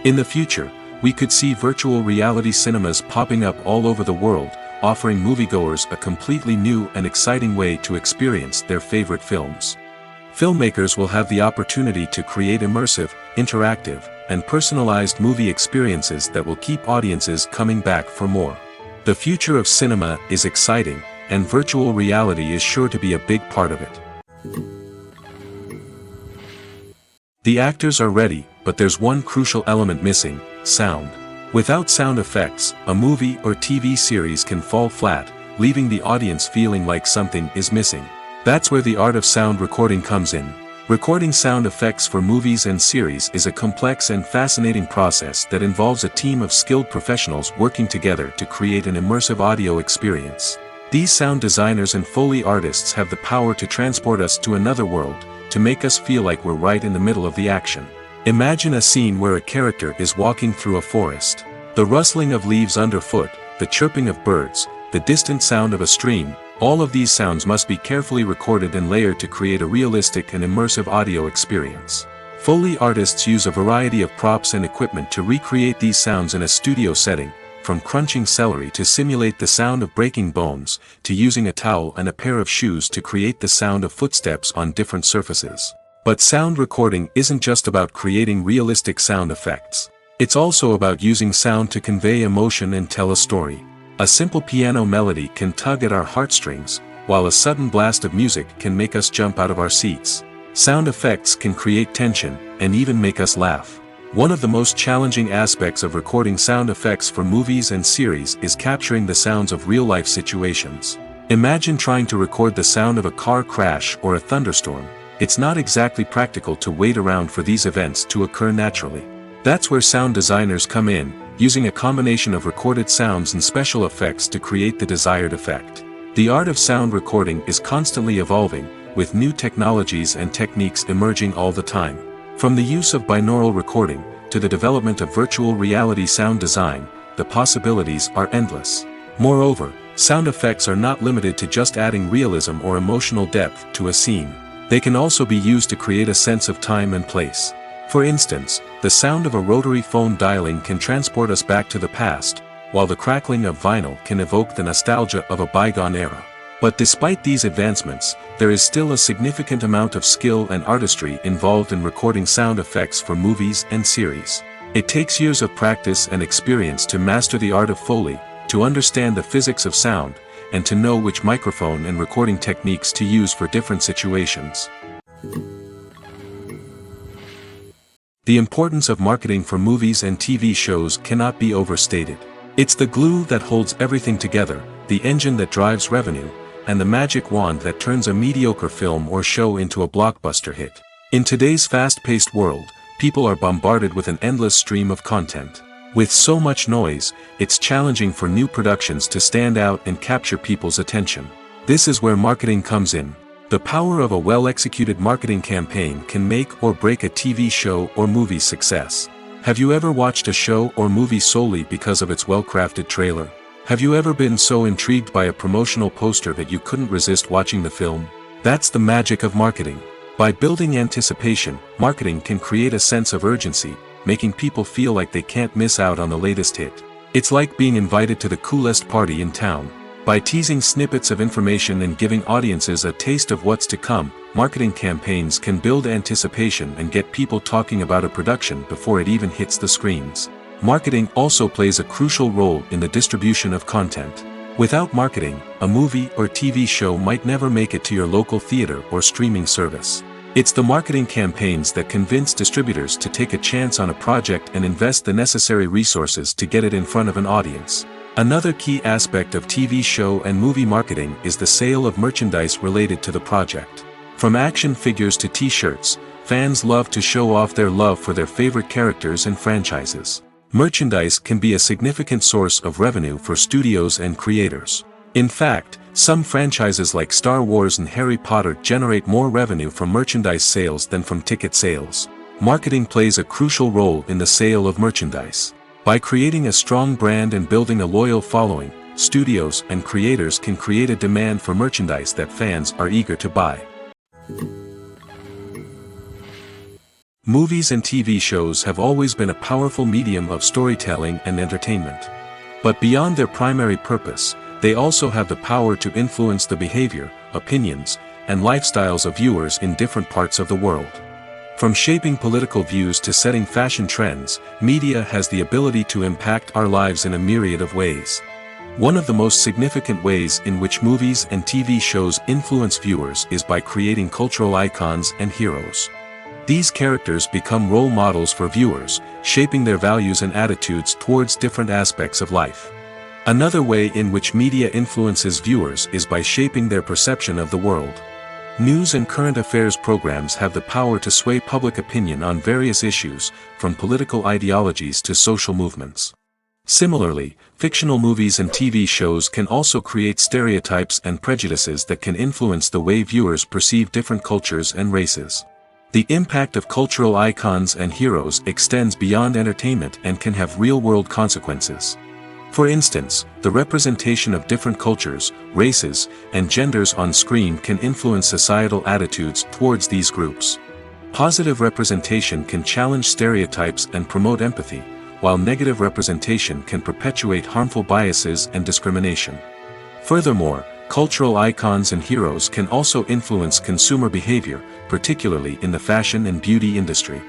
In the future, we could see virtual reality cinemas popping up all over the world, offering moviegoers a completely new and exciting way to experience their favorite films. Filmmakers will have the opportunity to create immersive, interactive, and personalized movie experiences that will keep audiences coming back for more. The future of cinema is exciting, and virtual reality is sure to be a big part of it. The actors are ready, but there's one crucial element missing: sound. Without sound effects, a movie or TV series can fall flat, leaving the audience feeling like something is missing. That's where the art of sound recording comes in. Recording sound effects for movies and series is a complex and fascinating process that involves a team of skilled professionals working together to create an immersive audio experience. These sound designers and Foley artists have the power to transport us to another world, to make us feel like we're right in the middle of the action. Imagine a scene where a character is walking through a forest. The rustling of leaves underfoot, the chirping of birds, the distant sound of a stream, all of these sounds must be carefully recorded and layered to create a realistic and immersive audio experience. Foley artists use a variety of props and equipment to recreate these sounds in a studio setting, from crunching celery to simulate the sound of breaking bones, to using a towel and a pair of shoes to create the sound of footsteps on different surfaces. But sound recording isn't just about creating realistic sound effects. It's also about using sound to convey emotion and tell a story. A simple piano melody can tug at our heartstrings, while a sudden blast of music can make us jump out of our seats. Sound effects can create tension, and even make us laugh. One of the most challenging aspects of recording sound effects for movies and series is capturing the sounds of real-life situations. Imagine trying to record the sound of a car crash or a thunderstorm. It's not exactly practical to wait around for these events to occur naturally. That's where sound designers come in, using a combination of recorded sounds and special effects to create the desired effect. The art of sound recording is constantly evolving, with new technologies and techniques emerging all the time. From the use of binaural recording, to the development of virtual reality sound design, the possibilities are endless. Moreover, sound effects are not limited to just adding realism or emotional depth to a scene. They can also be used to create a sense of time and place. For instance, the sound of a rotary phone dialing can transport us back to the past, while the crackling of vinyl can evoke the nostalgia of a bygone era. But despite these advancements, there is still a significant amount of skill and artistry involved in recording sound effects for movies and series. It takes years of practice and experience to master the art of Foley, to understand the physics of sound, and to know which microphone and recording techniques to use for different situations. The importance of marketing for movies and TV shows cannot be overstated. It's the glue that holds everything together, the engine that drives revenue, and the magic wand that turns a mediocre film or show into a blockbuster hit. In today's fast-paced world, people are bombarded with an endless stream of content. With so much noise, it's challenging for new productions to stand out and capture people's attention. This is where marketing comes in. The power of a well-executed marketing campaign can make or break a TV show or movie's success. Have you ever watched a show or movie solely because of its well-crafted trailer? Have you ever been so intrigued by a promotional poster that you couldn't resist watching the film? That's the magic of marketing. By building anticipation, marketing can create a sense of urgency, making people feel like they can't miss out on the latest hit. It's like being invited to the coolest party in town. By teasing snippets of information and giving audiences a taste of what's to come, marketing campaigns can build anticipation and get people talking about a production before it even hits the screens. Marketing also plays a crucial role in the distribution of content. Without marketing, a movie or TV show might never make it to your local theater or streaming service. It's the marketing campaigns that convince distributors to take a chance on a project and invest the necessary resources to get it in front of an audience. Another key aspect of TV show and movie marketing is the sale of merchandise related to the project. From action figures to t-shirts, fans love to show off their love for their favorite characters and franchises. Merchandise can be a significant source of revenue for studios and creators. In fact, some franchises like Star Wars and Harry Potter generate more revenue from merchandise sales than from ticket sales. Marketing plays a crucial role in the sale of merchandise. By creating a strong brand and building a loyal following, studios and creators can create a demand for merchandise that fans are eager to buy. Movies and TV shows have always been a powerful medium of storytelling and entertainment. But beyond their primary purpose, they also have the power to influence the behavior, opinions, and lifestyles of viewers in different parts of the world. From shaping political views to setting fashion trends, media has the ability to impact our lives in a myriad of ways. One of the most significant ways in which movies and TV shows influence viewers is by creating cultural icons and heroes. These characters become role models for viewers, shaping their values and attitudes towards different aspects of life. Another way in which media influences viewers is by shaping their perception of the world. News and current affairs programs have the power to sway public opinion on various issues, from political ideologies to social movements. Similarly, fictional movies and TV shows can also create stereotypes and prejudices that can influence the way viewers perceive different cultures and races. The impact of cultural icons and heroes extends beyond entertainment and can have real-world consequences. For instance, the representation of different cultures, races, and genders on screen can influence societal attitudes towards these groups. Positive representation can challenge stereotypes and promote empathy, while negative representation can perpetuate harmful biases and discrimination. Furthermore, cultural icons and heroes can also influence consumer behavior, particularly in the fashion and beauty industry.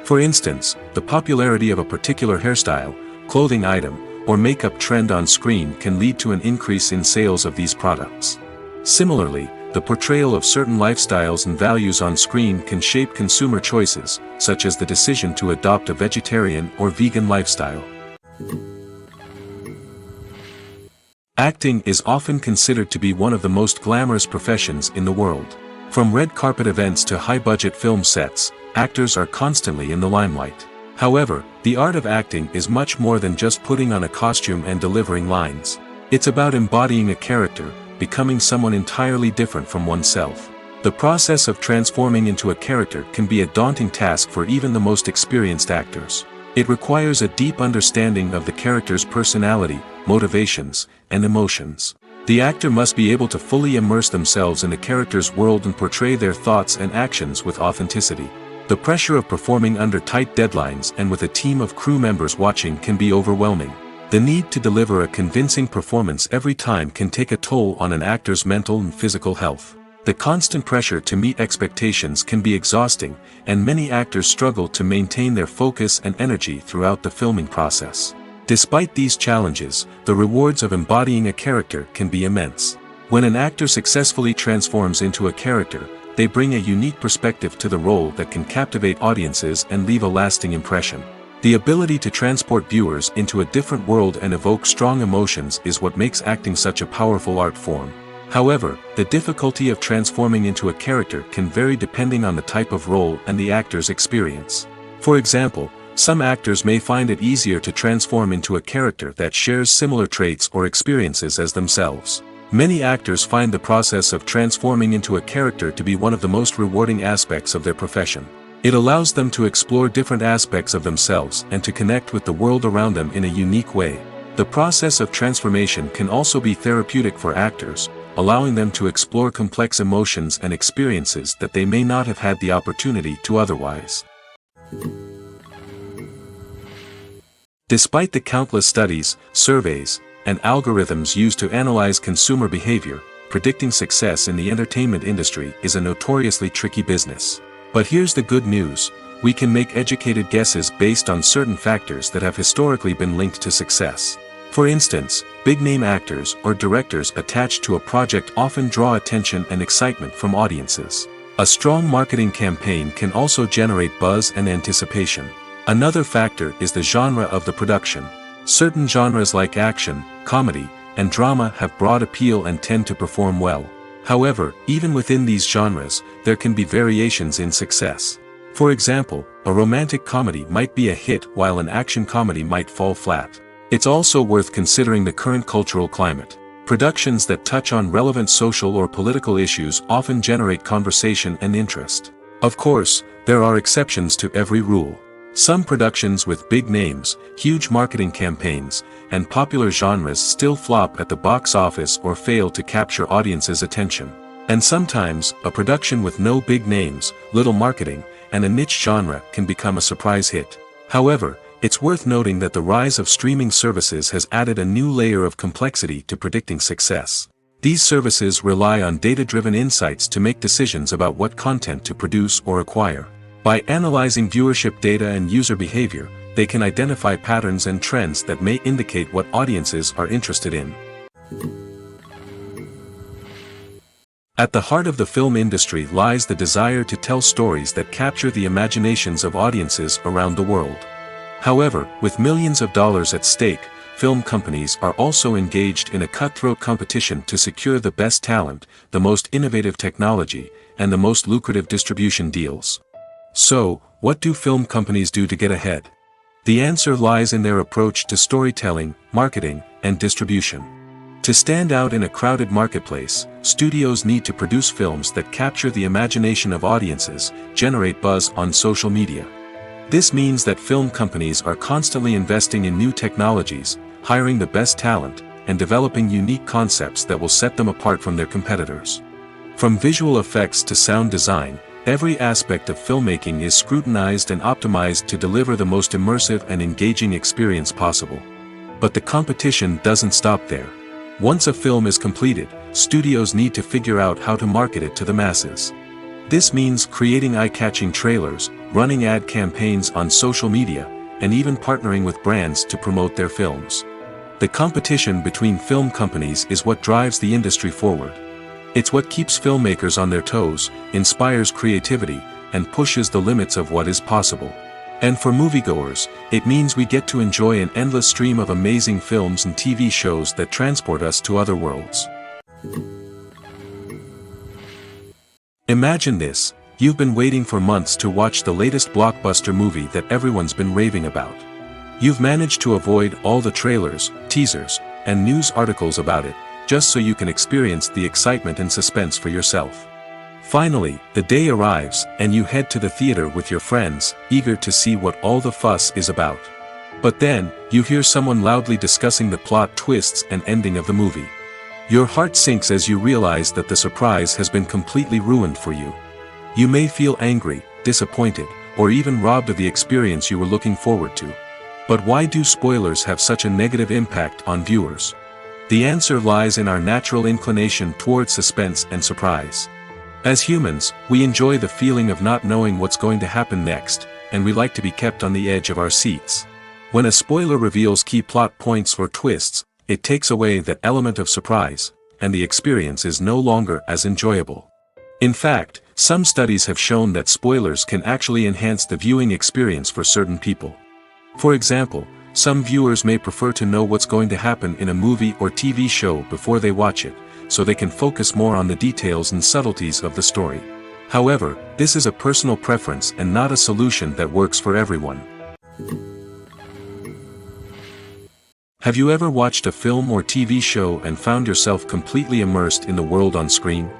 For instance, the popularity of a particular hairstyle, clothing item, or makeup trend on screen can lead to an increase in sales of these products. Similarly, the portrayal of certain lifestyles and values on screen can shape consumer choices, such as the decision to adopt a vegetarian or vegan lifestyle. Acting is often considered to be one of the most glamorous professions in the world. From red carpet events to high-budget film sets, actors are constantly in the limelight. However, the art of acting is much more than just putting on a costume and delivering lines. It's about embodying a character, becoming someone entirely different from oneself. The process of transforming into a character can be a daunting task for even the most experienced actors. It requires a deep understanding of the character's personality, motivations, and emotions. The actor must be able to fully immerse themselves in the character's world and portray their thoughts and actions with authenticity. The pressure of performing under tight deadlines and with a team of crew members watching can be overwhelming. The need to deliver a convincing performance every time can take a toll on an actor's mental and physical health. The constant pressure to meet expectations can be exhausting, and many actors struggle to maintain their focus and energy throughout the filming process. Despite these challenges, the rewards of embodying a character can be immense. When an actor successfully transforms into a character, they bring a unique perspective to the role that can captivate audiences and leave a lasting impression. The ability to transport viewers into a different world and evoke strong emotions is what makes acting such a powerful art form. However, the difficulty of transforming into a character can vary depending on the type of role and the actor's experience. For example, some actors may find it easier to transform into a character that shares similar traits or experiences as themselves. Many actors find the process of transforming into a character to be one of the most rewarding aspects of their profession. It allows them to explore different aspects of themselves and to connect with the world around them in a unique way. The process of transformation can also be therapeutic for actors, allowing them to explore complex emotions and experiences that they may not have had the opportunity to otherwise. Despite the countless studies, surveys, and algorithms used to analyze consumer behavior, predicting success in the entertainment industry is a notoriously tricky business. But here's the good news: we can make educated guesses based on certain factors that have historically been linked to success. For instance, big-name actors or directors attached to a project often draw attention and excitement from audiences. A strong marketing campaign can also generate buzz and anticipation. Another factor is the genre of the production. Certain genres like action, comedy, and drama have broad appeal and tend to perform well. However, even within these genres, there can be variations in success. For example, a romantic comedy might be a hit while an action comedy might fall flat. It's also worth considering the current cultural climate. Productions that touch on relevant social or political issues often generate conversation and interest. Of course, there are exceptions to every rule. Some productions with big names, huge marketing campaigns, and popular genres still flop at the box office or fail to capture audiences' attention. And sometimes, a production with no big names, little marketing, and a niche genre can become a surprise hit. However, it's worth noting that the rise of streaming services has added a new layer of complexity to predicting success. These services rely on data-driven insights to make decisions about what content to produce or acquire. By analyzing viewership data and user behavior, they can identify patterns and trends that may indicate what audiences are interested in. At the heart of the film industry lies the desire to tell stories that capture the imaginations of audiences around the world. However, with millions of dollars at stake, film companies are also engaged in a cutthroat competition to secure the best talent, the most innovative technology, and the most lucrative distribution deals. So, what do film companies do to get ahead? The answer lies in their approach to storytelling, marketing, and distribution. To stand out in a crowded marketplace, studios need to produce films that capture the imagination of audiences, generate buzz on social media. This means that film companies are constantly investing in new technologies, hiring the best talent, and developing unique concepts that will set them apart from their competitors. From visual effects to sound design, every aspect of filmmaking is scrutinized and optimized to deliver the most immersive and engaging experience possible. But the competition doesn't stop there. Once a film is completed, studios need to figure out how to market it to the masses. This means creating eye-catching trailers, running ad campaigns on social media, and even partnering with brands to promote their films. The competition between film companies is what drives the industry forward. It's what keeps filmmakers on their toes, inspires creativity, and pushes the limits of what is possible. And for moviegoers, it means we get to enjoy an endless stream of amazing films and TV shows that transport us to other worlds. Imagine this, you've been waiting for months to watch the latest blockbuster movie that everyone's been raving about. You've managed to avoid all the trailers, teasers, and news articles about it, just so you can experience the excitement and suspense for yourself. Finally, the day arrives, and you head to the theater with your friends, eager to see what all the fuss is about. But then, you hear someone loudly discussing the plot twists and ending of the movie. Your heart sinks as you realize that the surprise has been completely ruined for you. You may feel angry, disappointed, or even robbed of the experience you were looking forward to. But why do spoilers have such a negative impact on viewers? The answer lies in our natural inclination toward suspense and surprise. As humans, we enjoy the feeling of not knowing what's going to happen next, and we like to be kept on the edge of our seats. When a spoiler reveals key plot points or twists, it takes away that element of surprise, and the experience is no longer as enjoyable. In fact, some studies have shown that spoilers can actually enhance the viewing experience for certain people. For example, some viewers may prefer to know what's going to happen in a movie or TV show before they watch it, so they can focus more on the details and subtleties of the story. However, this is a personal preference and not a solution that works for everyone. Have you ever watched a film or TV show and found yourself completely immersed in the world on screen?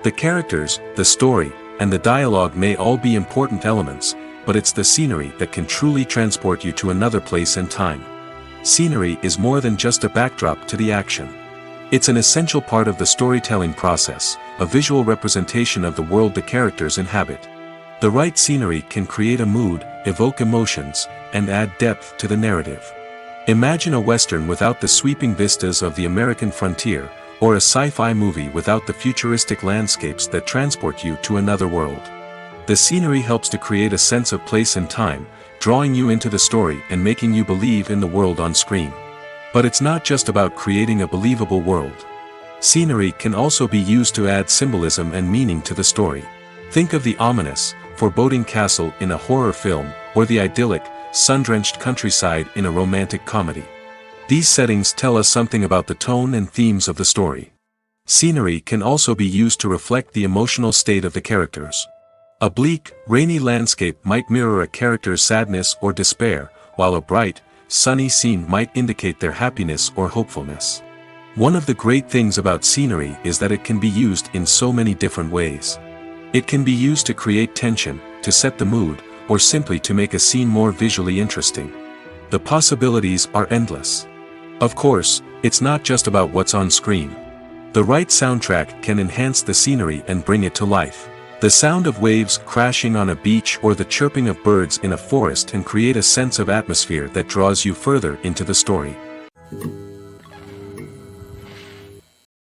The characters, the story, and the dialogue may all be important elements, but it's the scenery that can truly transport you to another place and time. Scenery is more than just a backdrop to the action. It's an essential part of the storytelling process, a visual representation of the world the characters inhabit. The right scenery can create a mood, evoke emotions, and add depth to the narrative. Imagine a Western without the sweeping vistas of the American frontier, or a sci-fi movie without the futuristic landscapes that transport you to another world. The scenery helps to create a sense of place and time, drawing you into the story and making you believe in the world on screen. But it's not just about creating a believable world. Scenery can also be used to add symbolism and meaning to the story. Think of the ominous, foreboding castle in a horror film, or the idyllic, sun-drenched countryside in a romantic comedy. These settings tell us something about the tone and themes of the story. Scenery can also be used to reflect the emotional state of the characters. A bleak, rainy landscape might mirror a character's sadness or despair, while a bright, sunny scene might indicate their happiness or hopefulness. One of the great things about scenery is that it can be used in so many different ways. It can be used to create tension, to set the mood, or simply to make a scene more visually interesting. The possibilities are endless. Of course, it's not just about what's on screen. The right soundtrack can enhance the scenery and bring it to life. The sound of waves crashing on a beach or the chirping of birds in a forest can create a sense of atmosphere that draws you further into the story.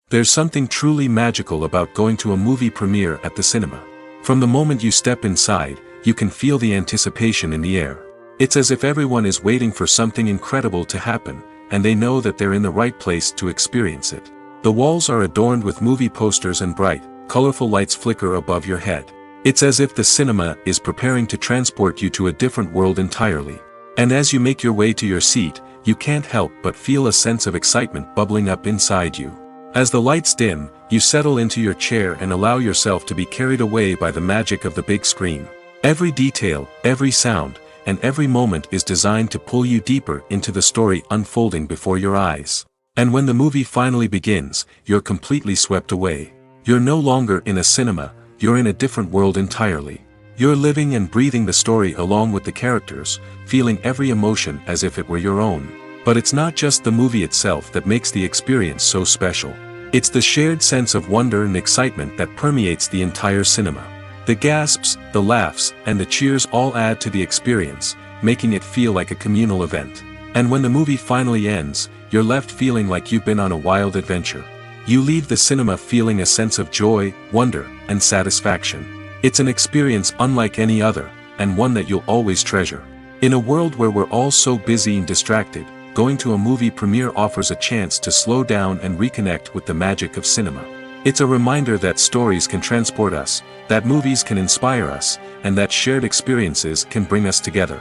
There's something truly magical about going to a movie premiere at the cinema. From the moment you step inside, you can feel the anticipation in the air. It's as if everyone is waiting for something incredible to happen, and they know that they're in the right place to experience it. The walls are adorned with movie posters and bright, colorful lights flicker above your head. It's as if the cinema is preparing to transport you to a different world entirely. And as you make your way to your seat, you can't help but feel a sense of excitement bubbling up inside you. As the lights dim, you settle into your chair and allow yourself to be carried away by the magic of the big screen. Every detail, every sound, and every moment is designed to pull you deeper into the story unfolding before your eyes. And when the movie finally begins, you're completely swept away. You're no longer in a cinema, you're in a different world entirely. You're living and breathing the story along with the characters, feeling every emotion as if it were your own. But it's not just the movie itself that makes the experience so special. It's the shared sense of wonder and excitement that permeates the entire cinema. The gasps, the laughs, and the cheers all add to the experience, making it feel like a communal event. And when the movie finally ends, you're left feeling like you've been on a wild adventure. You leave the cinema feeling a sense of joy, wonder, and satisfaction. It's an experience unlike any other, and one that you'll always treasure. In a world where we're all so busy and distracted, going to a movie premiere offers a chance to slow down and reconnect with the magic of cinema. It's a reminder that stories can transport us, that movies can inspire us, and that shared experiences can bring us together.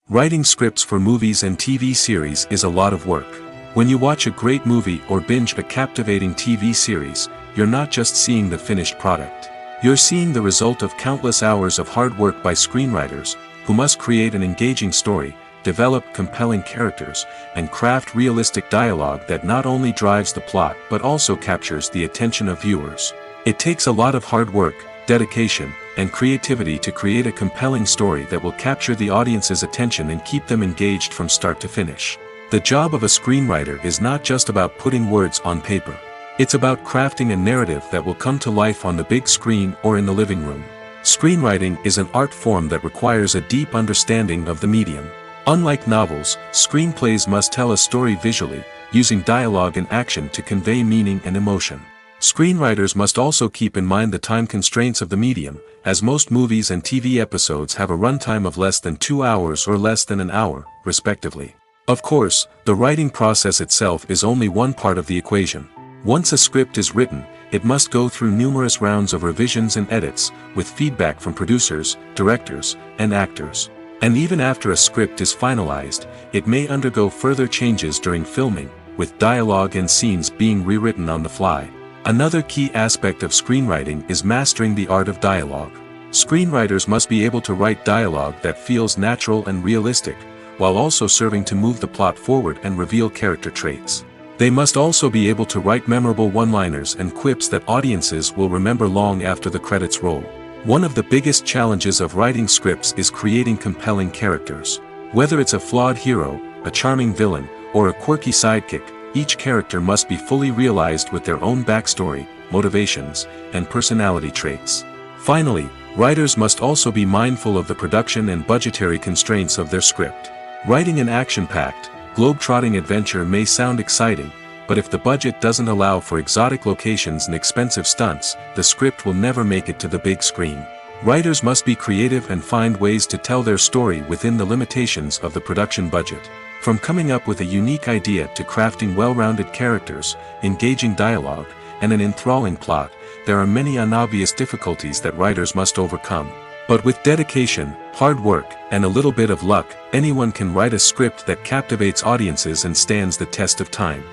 Writing scripts for movies and TV series is a lot of work. When you watch a great movie or binge a captivating TV series, you're not just seeing the finished product. You're seeing the result of countless hours of hard work by screenwriters, who must create an engaging story, develop compelling characters, and craft realistic dialogue that not only drives the plot but also captures the attention of viewers. It takes a lot of hard work, dedication, and creativity to create a compelling story that will capture the audience's attention and keep them engaged from start to finish. The job of a screenwriter is not just about putting words on paper. It's about crafting a narrative that will come to life on the big screen or in the living room. Screenwriting is an art form that requires a deep understanding of the medium. Unlike novels, screenplays must tell a story visually, using dialogue and action to convey meaning and emotion. Screenwriters must also keep in mind the time constraints of the medium, as most movies and TV episodes have a runtime of less than 2 hours or less than an hour, respectively. Of course, the writing process itself is only one part of the equation. Once a script is written, it must go through numerous rounds of revisions and edits, with feedback from producers, directors, and actors. And even after a script is finalized, it may undergo further changes during filming, with dialogue and scenes being rewritten on the fly. Another key aspect of screenwriting is mastering the art of dialogue. Screenwriters must be able to write dialogue that feels natural and realistic, while also serving to move the plot forward and reveal character traits. They must also be able to write memorable one-liners and quips that audiences will remember long after the credits roll. One of the biggest challenges of writing scripts is creating compelling characters. Whether it's a flawed hero, a charming villain, or a quirky sidekick, each character must be fully realized with their own backstory, motivations, and personality traits. Finally, writers must also be mindful of the production and budgetary constraints of their script. Writing an action-packed, globe-trotting adventure may sound exciting, but if the budget doesn't allow for exotic locations and expensive stunts, the script will never make it to the big screen. Writers must be creative and find ways to tell their story within the limitations of the production budget. From coming up with a unique idea to crafting well-rounded characters, engaging dialogue, and an enthralling plot, there are many unobvious difficulties that writers must overcome. But with dedication, hard work, and a little bit of luck, anyone can write a script that captivates audiences and stands the test of time.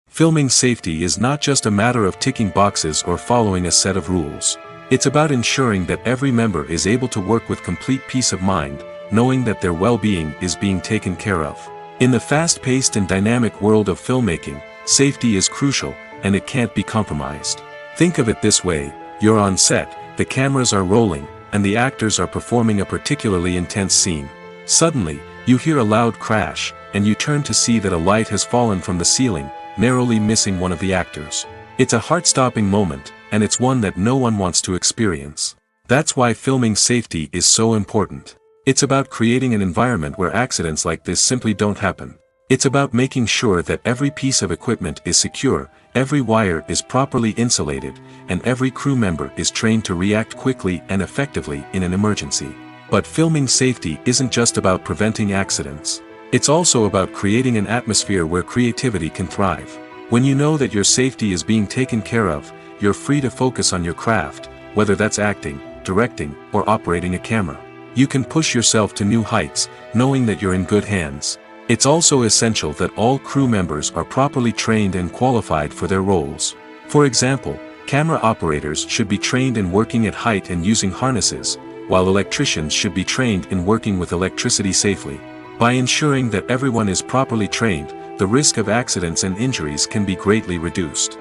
Filming safety is not just a matter of ticking boxes or following a set of rules. It's about ensuring that every member is able to work with complete peace of mind, knowing that their well-being is being taken care of. In the fast-paced and dynamic world of filmmaking, safety is crucial, and it can't be compromised. Think of it this way: you're on set, the cameras are rolling, and the actors are performing a particularly intense scene. Suddenly, you hear a loud crash, and you turn to see that a light has fallen from the ceiling, narrowly missing one of the actors. It's a heart-stopping moment, and it's one that no one wants to experience. That's why filming safety is so important. It's about creating an environment where accidents like this simply don't happen. It's about making sure that every piece of equipment is secure, every wire is properly insulated, and every crew member is trained to react quickly and effectively in an emergency. But filming safety isn't just about preventing accidents. It's also about creating an atmosphere where creativity can thrive. When you know that your safety is being taken care of, you're free to focus on your craft, whether that's acting, directing, or operating a camera. You can push yourself to new heights, knowing that you're in good hands. It's also essential that all crew members are properly trained and qualified for their roles. For example, camera operators should be trained in working at height and using harnesses, while electricians should be trained in working with electricity safely. By ensuring that everyone is properly trained, the risk of accidents and injuries can be greatly reduced.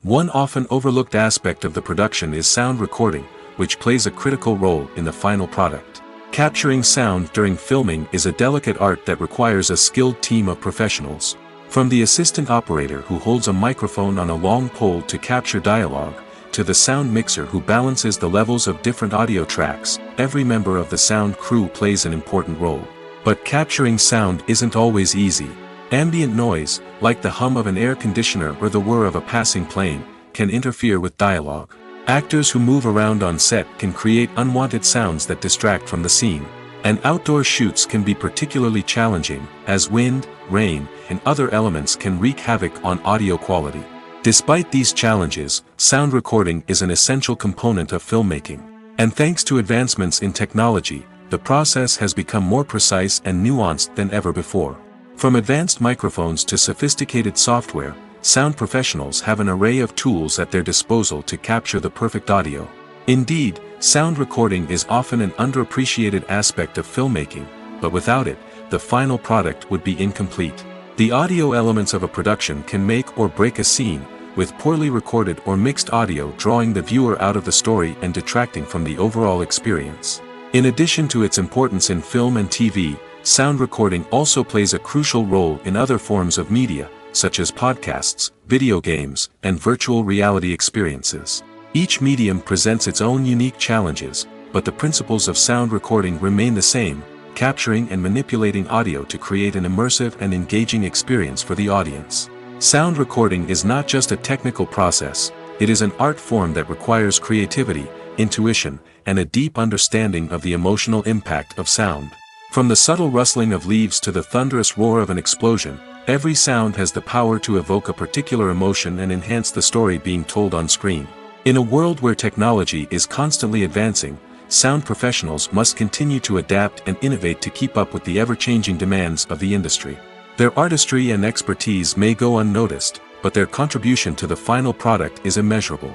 One often overlooked aspect of the production is sound recording, which plays a critical role in the final product. Capturing sound during filming is a delicate art that requires a skilled team of professionals. From the assistant operator who holds a microphone on a long pole to capture dialogue, to the sound mixer who balances the levels of different audio tracks, every member of the sound crew plays an important role. But capturing sound isn't always easy. Ambient noise, like the hum of an air conditioner or the whir of a passing plane, can interfere with dialogue. Actors who move around on set can create unwanted sounds that distract from the scene. And outdoor shoots can be particularly challenging, as wind, rain, and other elements can wreak havoc on audio quality. Despite these challenges, sound recording is an essential component of filmmaking. And thanks to advancements in technology, the process has become more precise and nuanced than ever before. From advanced microphones to sophisticated software, sound professionals have an array of tools at their disposal to capture the perfect audio. Indeed, sound recording is often an underappreciated aspect of filmmaking, but without it, the final product would be incomplete. The audio elements of a production can make or break a scene, with poorly recorded or mixed audio drawing the viewer out of the story and detracting from the overall experience. In addition to its importance in film and TV, sound recording also plays a crucial role in other forms of media, such as podcasts, video games, and virtual reality experiences. Each medium presents its own unique challenges, but the principles of sound recording remain the same: capturing and manipulating audio to create an immersive and engaging experience for the audience. Sound recording is not just a technical process, it is an art form that requires creativity, intuition, and a deep understanding of the emotional impact of sound. From the subtle rustling of leaves to the thunderous roar of an explosion, every sound has the power to evoke a particular emotion and enhance the story being told on screen. In a world where technology is constantly advancing, sound professionals must continue to adapt and innovate to keep up with the ever-changing demands of the industry. Their artistry and expertise may go unnoticed, but their contribution to the final product is immeasurable.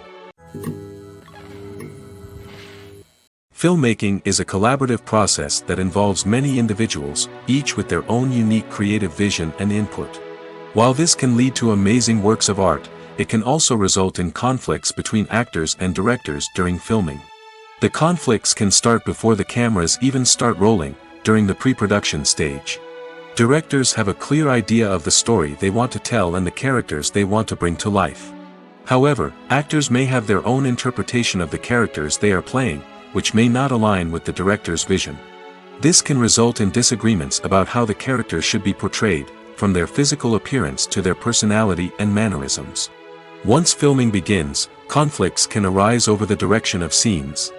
Filmmaking is a collaborative process that involves many individuals, each with their own unique creative vision and input. While this can lead to amazing works of art, it can also result in conflicts between actors and directors during filming. The conflicts can start before the cameras even start rolling, during the pre-production stage. Directors have a clear idea of the story they want to tell and the characters they want to bring to life. However, actors may have their own interpretation of the characters they are playing, which may not align with the director's vision. This can result in disagreements about how the characters should be portrayed, from their physical appearance to their personality and mannerisms. Once filming begins, conflicts can arise over the direction of scenes.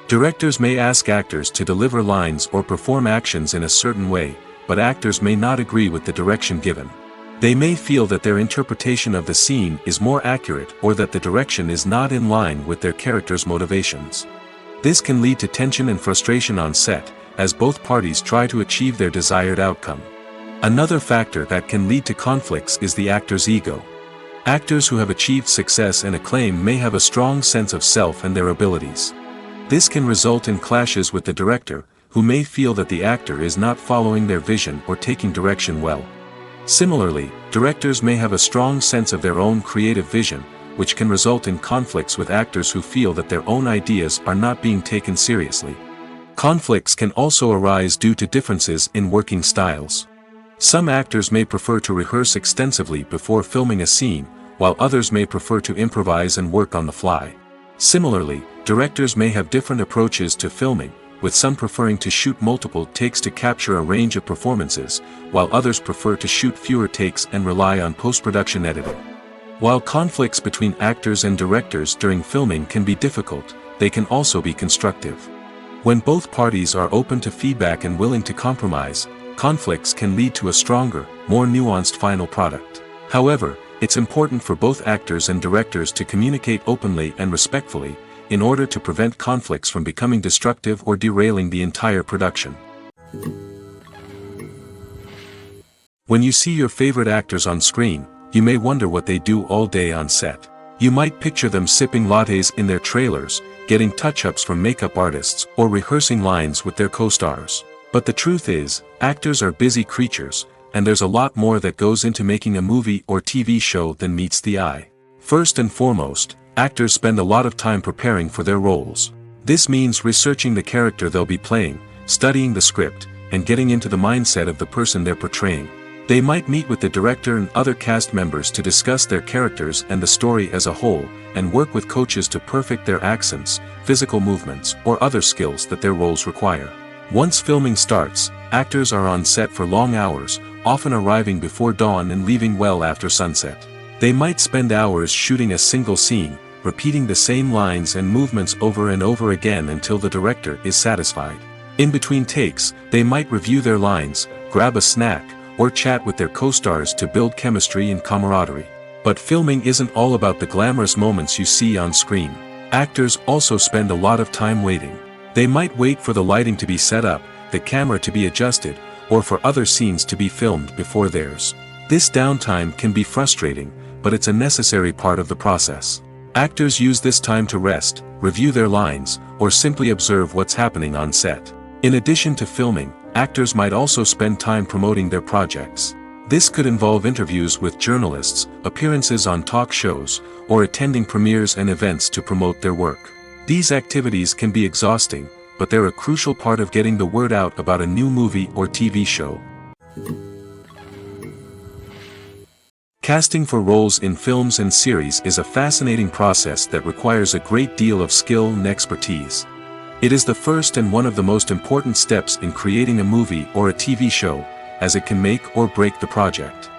Directors may ask actors to deliver lines or perform actions in a certain way, but actors may not agree with the direction given. They may feel that their interpretation of the scene is more accurate or that the direction is not in line with their character's motivations. This can lead to tension and frustration on set, as both parties try to achieve their desired outcome. Another factor that can lead to conflicts is the actor's ego. Actors who have achieved success and acclaim may have a strong sense of self and their abilities. This can result in clashes with the director, who may feel that the actor is not following their vision or taking direction well. Similarly, directors may have a strong sense of their own creative vision, which can result in conflicts with actors who feel that their own ideas are not being taken seriously. Conflicts can also arise due to differences in working styles. Some actors may prefer to rehearse extensively before filming a scene, while others may prefer to improvise and work on the fly. Similarly, directors may have different approaches to filming, with some preferring to shoot multiple takes to capture a range of performances, while others prefer to shoot fewer takes and rely on post-production editing. While conflicts between actors and directors during filming can be difficult, they can also be constructive. When both parties are open to feedback and willing to compromise, conflicts can lead to a stronger, more nuanced final product. However, it's important for both actors and directors to communicate openly and respectfully, in order to prevent conflicts from becoming destructive or derailing the entire production. When you see your favorite actors on screen, you may wonder what they do all day on set. You might picture them sipping lattes in their trailers, getting touch-ups from makeup artists, or rehearsing lines with their co-stars. But the truth is, actors are busy creatures, and there's a lot more that goes into making a movie or TV show than meets the eye. First and foremost, actors spend a lot of time preparing for their roles. This means researching the character they'll be playing, studying the script, and getting into the mindset of the person they're portraying. They might meet with the director and other cast members to discuss their characters and the story as a whole, and work with coaches to perfect their accents, physical movements, or other skills that their roles require. Once filming starts, actors are on set for long hours, often arriving before dawn and leaving well after sunset. They might spend hours shooting a single scene, repeating the same lines and movements over and over again until the director is satisfied. In between takes, they might review their lines, grab a snack, or chat with their co-stars to build chemistry and camaraderie. But filming isn't all about the glamorous moments you see on screen. Actors also spend a lot of time waiting. They might wait for the lighting to be set up, the camera to be adjusted, or for other scenes to be filmed before theirs. This downtime can be frustrating, but it's a necessary part of the process. Actors use this time to rest, review their lines, or simply observe what's happening on set. In addition to filming, actors might also spend time promoting their projects. This could involve interviews with journalists, appearances on talk shows, or attending premieres and events to promote their work. These activities can be exhausting, but they're a crucial part of getting the word out about a new movie or TV show. Casting for roles in films and series is a fascinating process that requires a great deal of skill and expertise. It is the first and one of the most important steps in creating a movie or a TV show, as it can make or break the project.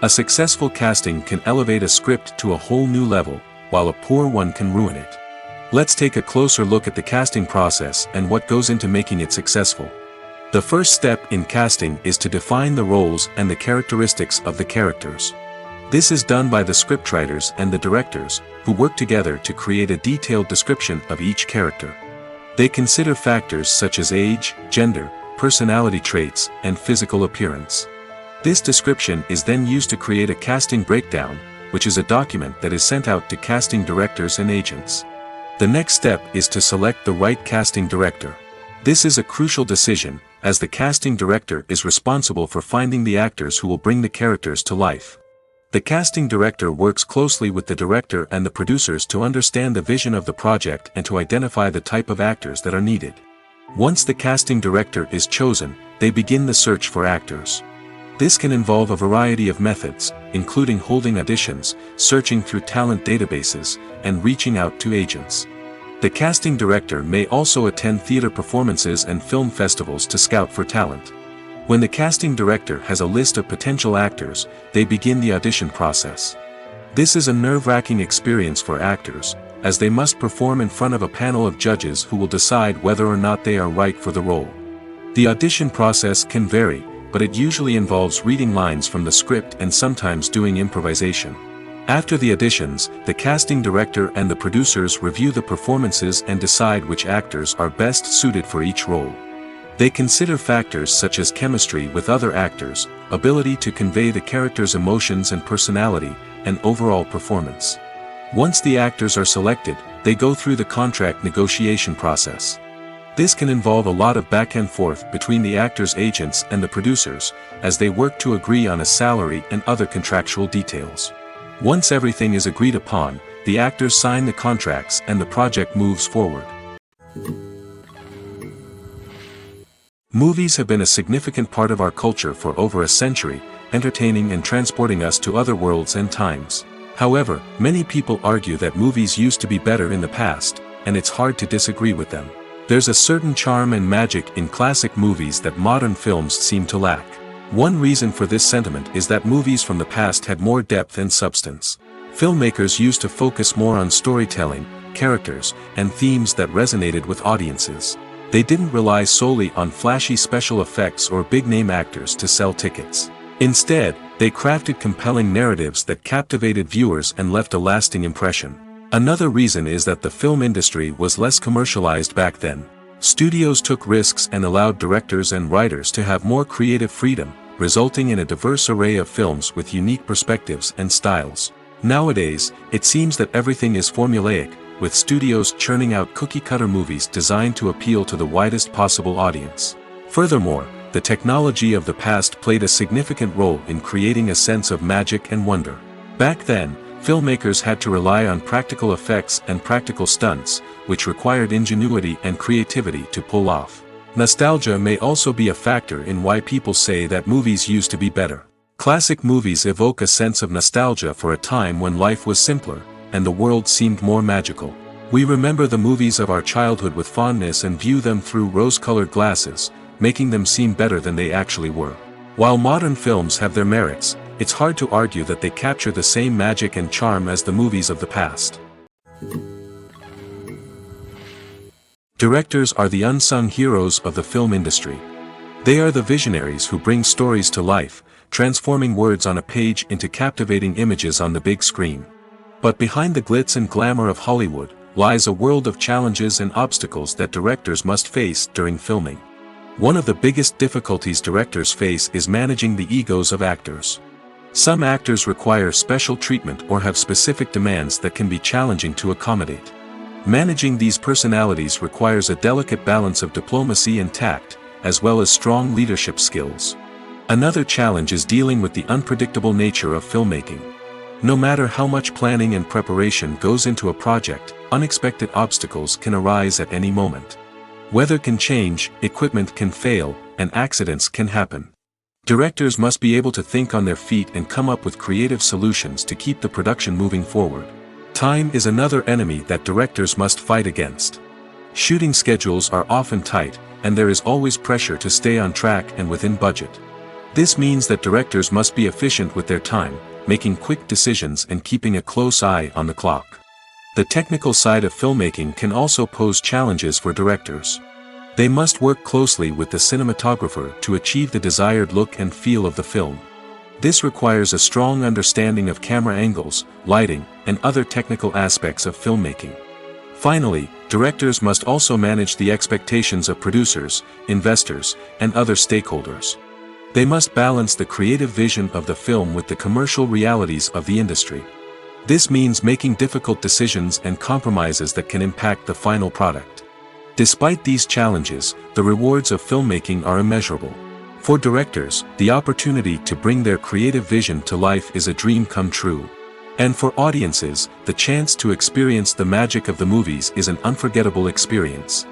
A successful casting can elevate a script to a whole new level, while a poor one can ruin it. Let's take a closer look at the casting process and what goes into making it successful. The first step in casting is to define the roles and the characteristics of the characters. This is done by the scriptwriters and the directors, who work together to create a detailed description of each character. They consider factors such as age, gender, personality traits, and physical appearance. This description is then used to create a casting breakdown, which is a document that is sent out to casting directors and agents. The next step is to select the right casting director. This is a crucial decision, as the casting director is responsible for finding the actors who will bring the characters to life. The casting director works closely with the director and the producers to understand the vision of the project and to identify the type of actors that are needed. Once the casting director is chosen, they begin the search for actors. This can involve a variety of methods, including holding auditions, searching through talent databases, and reaching out to agents. The casting director may also attend theater performances and film festivals to scout for talent. When the casting director has a list of potential actors, they begin the audition process. This is a nerve-wracking experience for actors, as they must perform in front of a panel of judges who will decide whether or not they are right for the role. The audition process can vary, but it usually involves reading lines from the script and sometimes doing improvisation. After the auditions, the casting director and the producers review the performances and decide which actors are best suited for each role. They consider factors such as chemistry with other actors, ability to convey the character's emotions and personality, and overall performance. Once the actors are selected, they go through the contract negotiation process. This can involve a lot of back and forth between the actors' agents and the producers, as they work to agree on a salary and other contractual details. Once everything is agreed upon, the actors sign the contracts and the project moves forward. Movies have been a significant part of our culture for over a century, entertaining and transporting us to other worlds and times. However, many people argue that movies used to be better in the past, and it's hard to disagree with them. There's a certain charm and magic in classic movies that modern films seem to lack. One reason for this sentiment is that movies from the past had more depth and substance. Filmmakers used to focus more on storytelling, characters, and themes that resonated with audiences. They didn't rely solely on flashy special effects or big-name actors to sell tickets. Instead, they crafted compelling narratives that captivated viewers and left a lasting impression. Another reason is that the film industry was less commercialized back then. Studios took risks and allowed directors and writers to have more creative freedom, resulting in a diverse array of films with unique perspectives and styles. Nowadays, it seems that everything is formulaic, with studios churning out cookie-cutter movies designed to appeal to the widest possible audience. Furthermore, the technology of the past played a significant role in creating a sense of magic and wonder. Back then, filmmakers had to rely on practical effects and practical stunts, which required ingenuity and creativity to pull off. Nostalgia may also be a factor in why people say that movies used to be better. Classic movies evoke a sense of nostalgia for a time when life was simpler, and the world seemed more magical. We remember the movies of our childhood with fondness and view them through rose-colored glasses, making them seem better than they actually were. While modern films have their merits, it's hard to argue that they capture the same magic and charm as the movies of the past. Directors are the unsung heroes of the film industry. They are the visionaries who bring stories to life, transforming words on a page into captivating images on the big screen. But behind the glitz and glamour of Hollywood, lies a world of challenges and obstacles that directors must face during filming. One of the biggest difficulties directors face is managing the egos of actors. Some actors require special treatment or have specific demands that can be challenging to accommodate. Managing these personalities requires a delicate balance of diplomacy and tact, as well as strong leadership skills. Another challenge is dealing with the unpredictable nature of filmmaking. No matter how much planning and preparation goes into a project, unexpected obstacles can arise at any moment. Weather can change, equipment can fail, and accidents can happen. Directors must be able to think on their feet and come up with creative solutions to keep the production moving forward. Time is another enemy that directors must fight against. Shooting schedules are often tight, and there is always pressure to stay on track and within budget. This means that directors must be efficient with their time, making quick decisions and keeping a close eye on the clock. The technical side of filmmaking can also pose challenges for directors. They must work closely with the cinematographer to achieve the desired look and feel of the film. This requires a strong understanding of camera angles, lighting, and other technical aspects of filmmaking. Finally, directors must also manage the expectations of producers, investors, and other stakeholders. They must balance the creative vision of the film with the commercial realities of the industry. This means making difficult decisions and compromises that can impact the final product. Despite these challenges, the rewards of filmmaking are immeasurable. For directors, the opportunity to bring their creative vision to life is a dream come true. And for audiences, the chance to experience the magic of the movies is an unforgettable experience.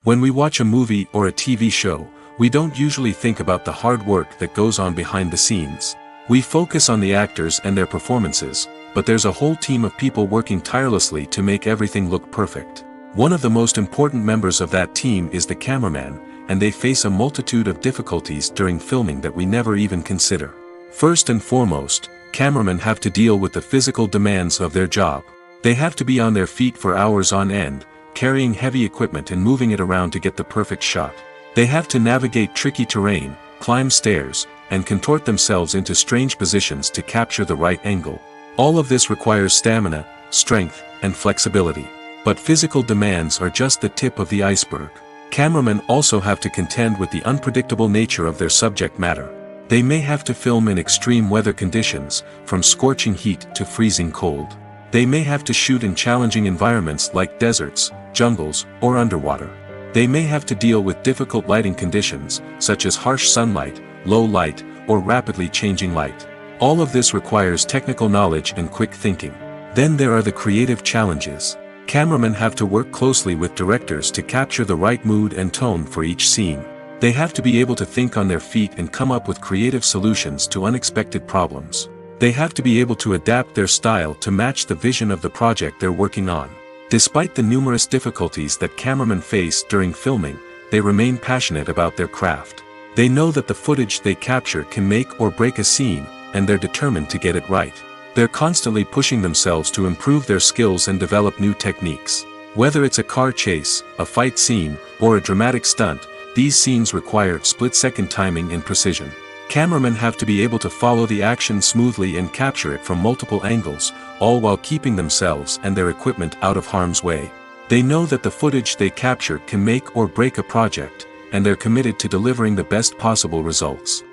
When we watch a movie or a TV show, we don't usually think about the hard work that goes on behind the scenes. We focus on the actors and their performances, but there's a whole team of people working tirelessly to make everything look perfect. One of the most important members of that team is the cameraman, and they face a multitude of difficulties during filming that we never even consider. First and foremost, cameramen have to deal with the physical demands of their job. They have to be on their feet for hours on end, carrying heavy equipment and moving it around to get the perfect shot. They have to navigate tricky terrain, climb stairs, and contort themselves into strange positions to capture the right angle. All of this requires stamina, strength, and flexibility. But physical demands are just the tip of the iceberg. Cameramen also have to contend with the unpredictable nature of their subject matter. They may have to film in extreme weather conditions, from scorching heat to freezing cold. They may have to shoot in challenging environments like deserts, jungles, or underwater. They may have to deal with difficult lighting conditions, such as harsh sunlight, low light, or rapidly changing light. All of this requires technical knowledge and quick thinking. Then there are the creative challenges. Cameramen have to work closely with directors to capture the right mood and tone for each scene. They have to be able to think on their feet and come up with creative solutions to unexpected problems. They have to be able to adapt their style to match the vision of the project they're working on. Despite the numerous difficulties that cameramen face during filming, they remain passionate about their craft. They know that the footage they capture can make or break a scene, and they're determined to get it right. They're constantly pushing themselves to improve their skills and develop new techniques. Whether it's a car chase, a fight scene, or a dramatic stunt, these scenes require split-second timing and precision. Cameramen have to be able to follow the action smoothly and capture it from multiple angles, all while keeping themselves and their equipment out of harm's way. They know that the footage they capture can make or break a project, and they're committed to delivering the best possible results.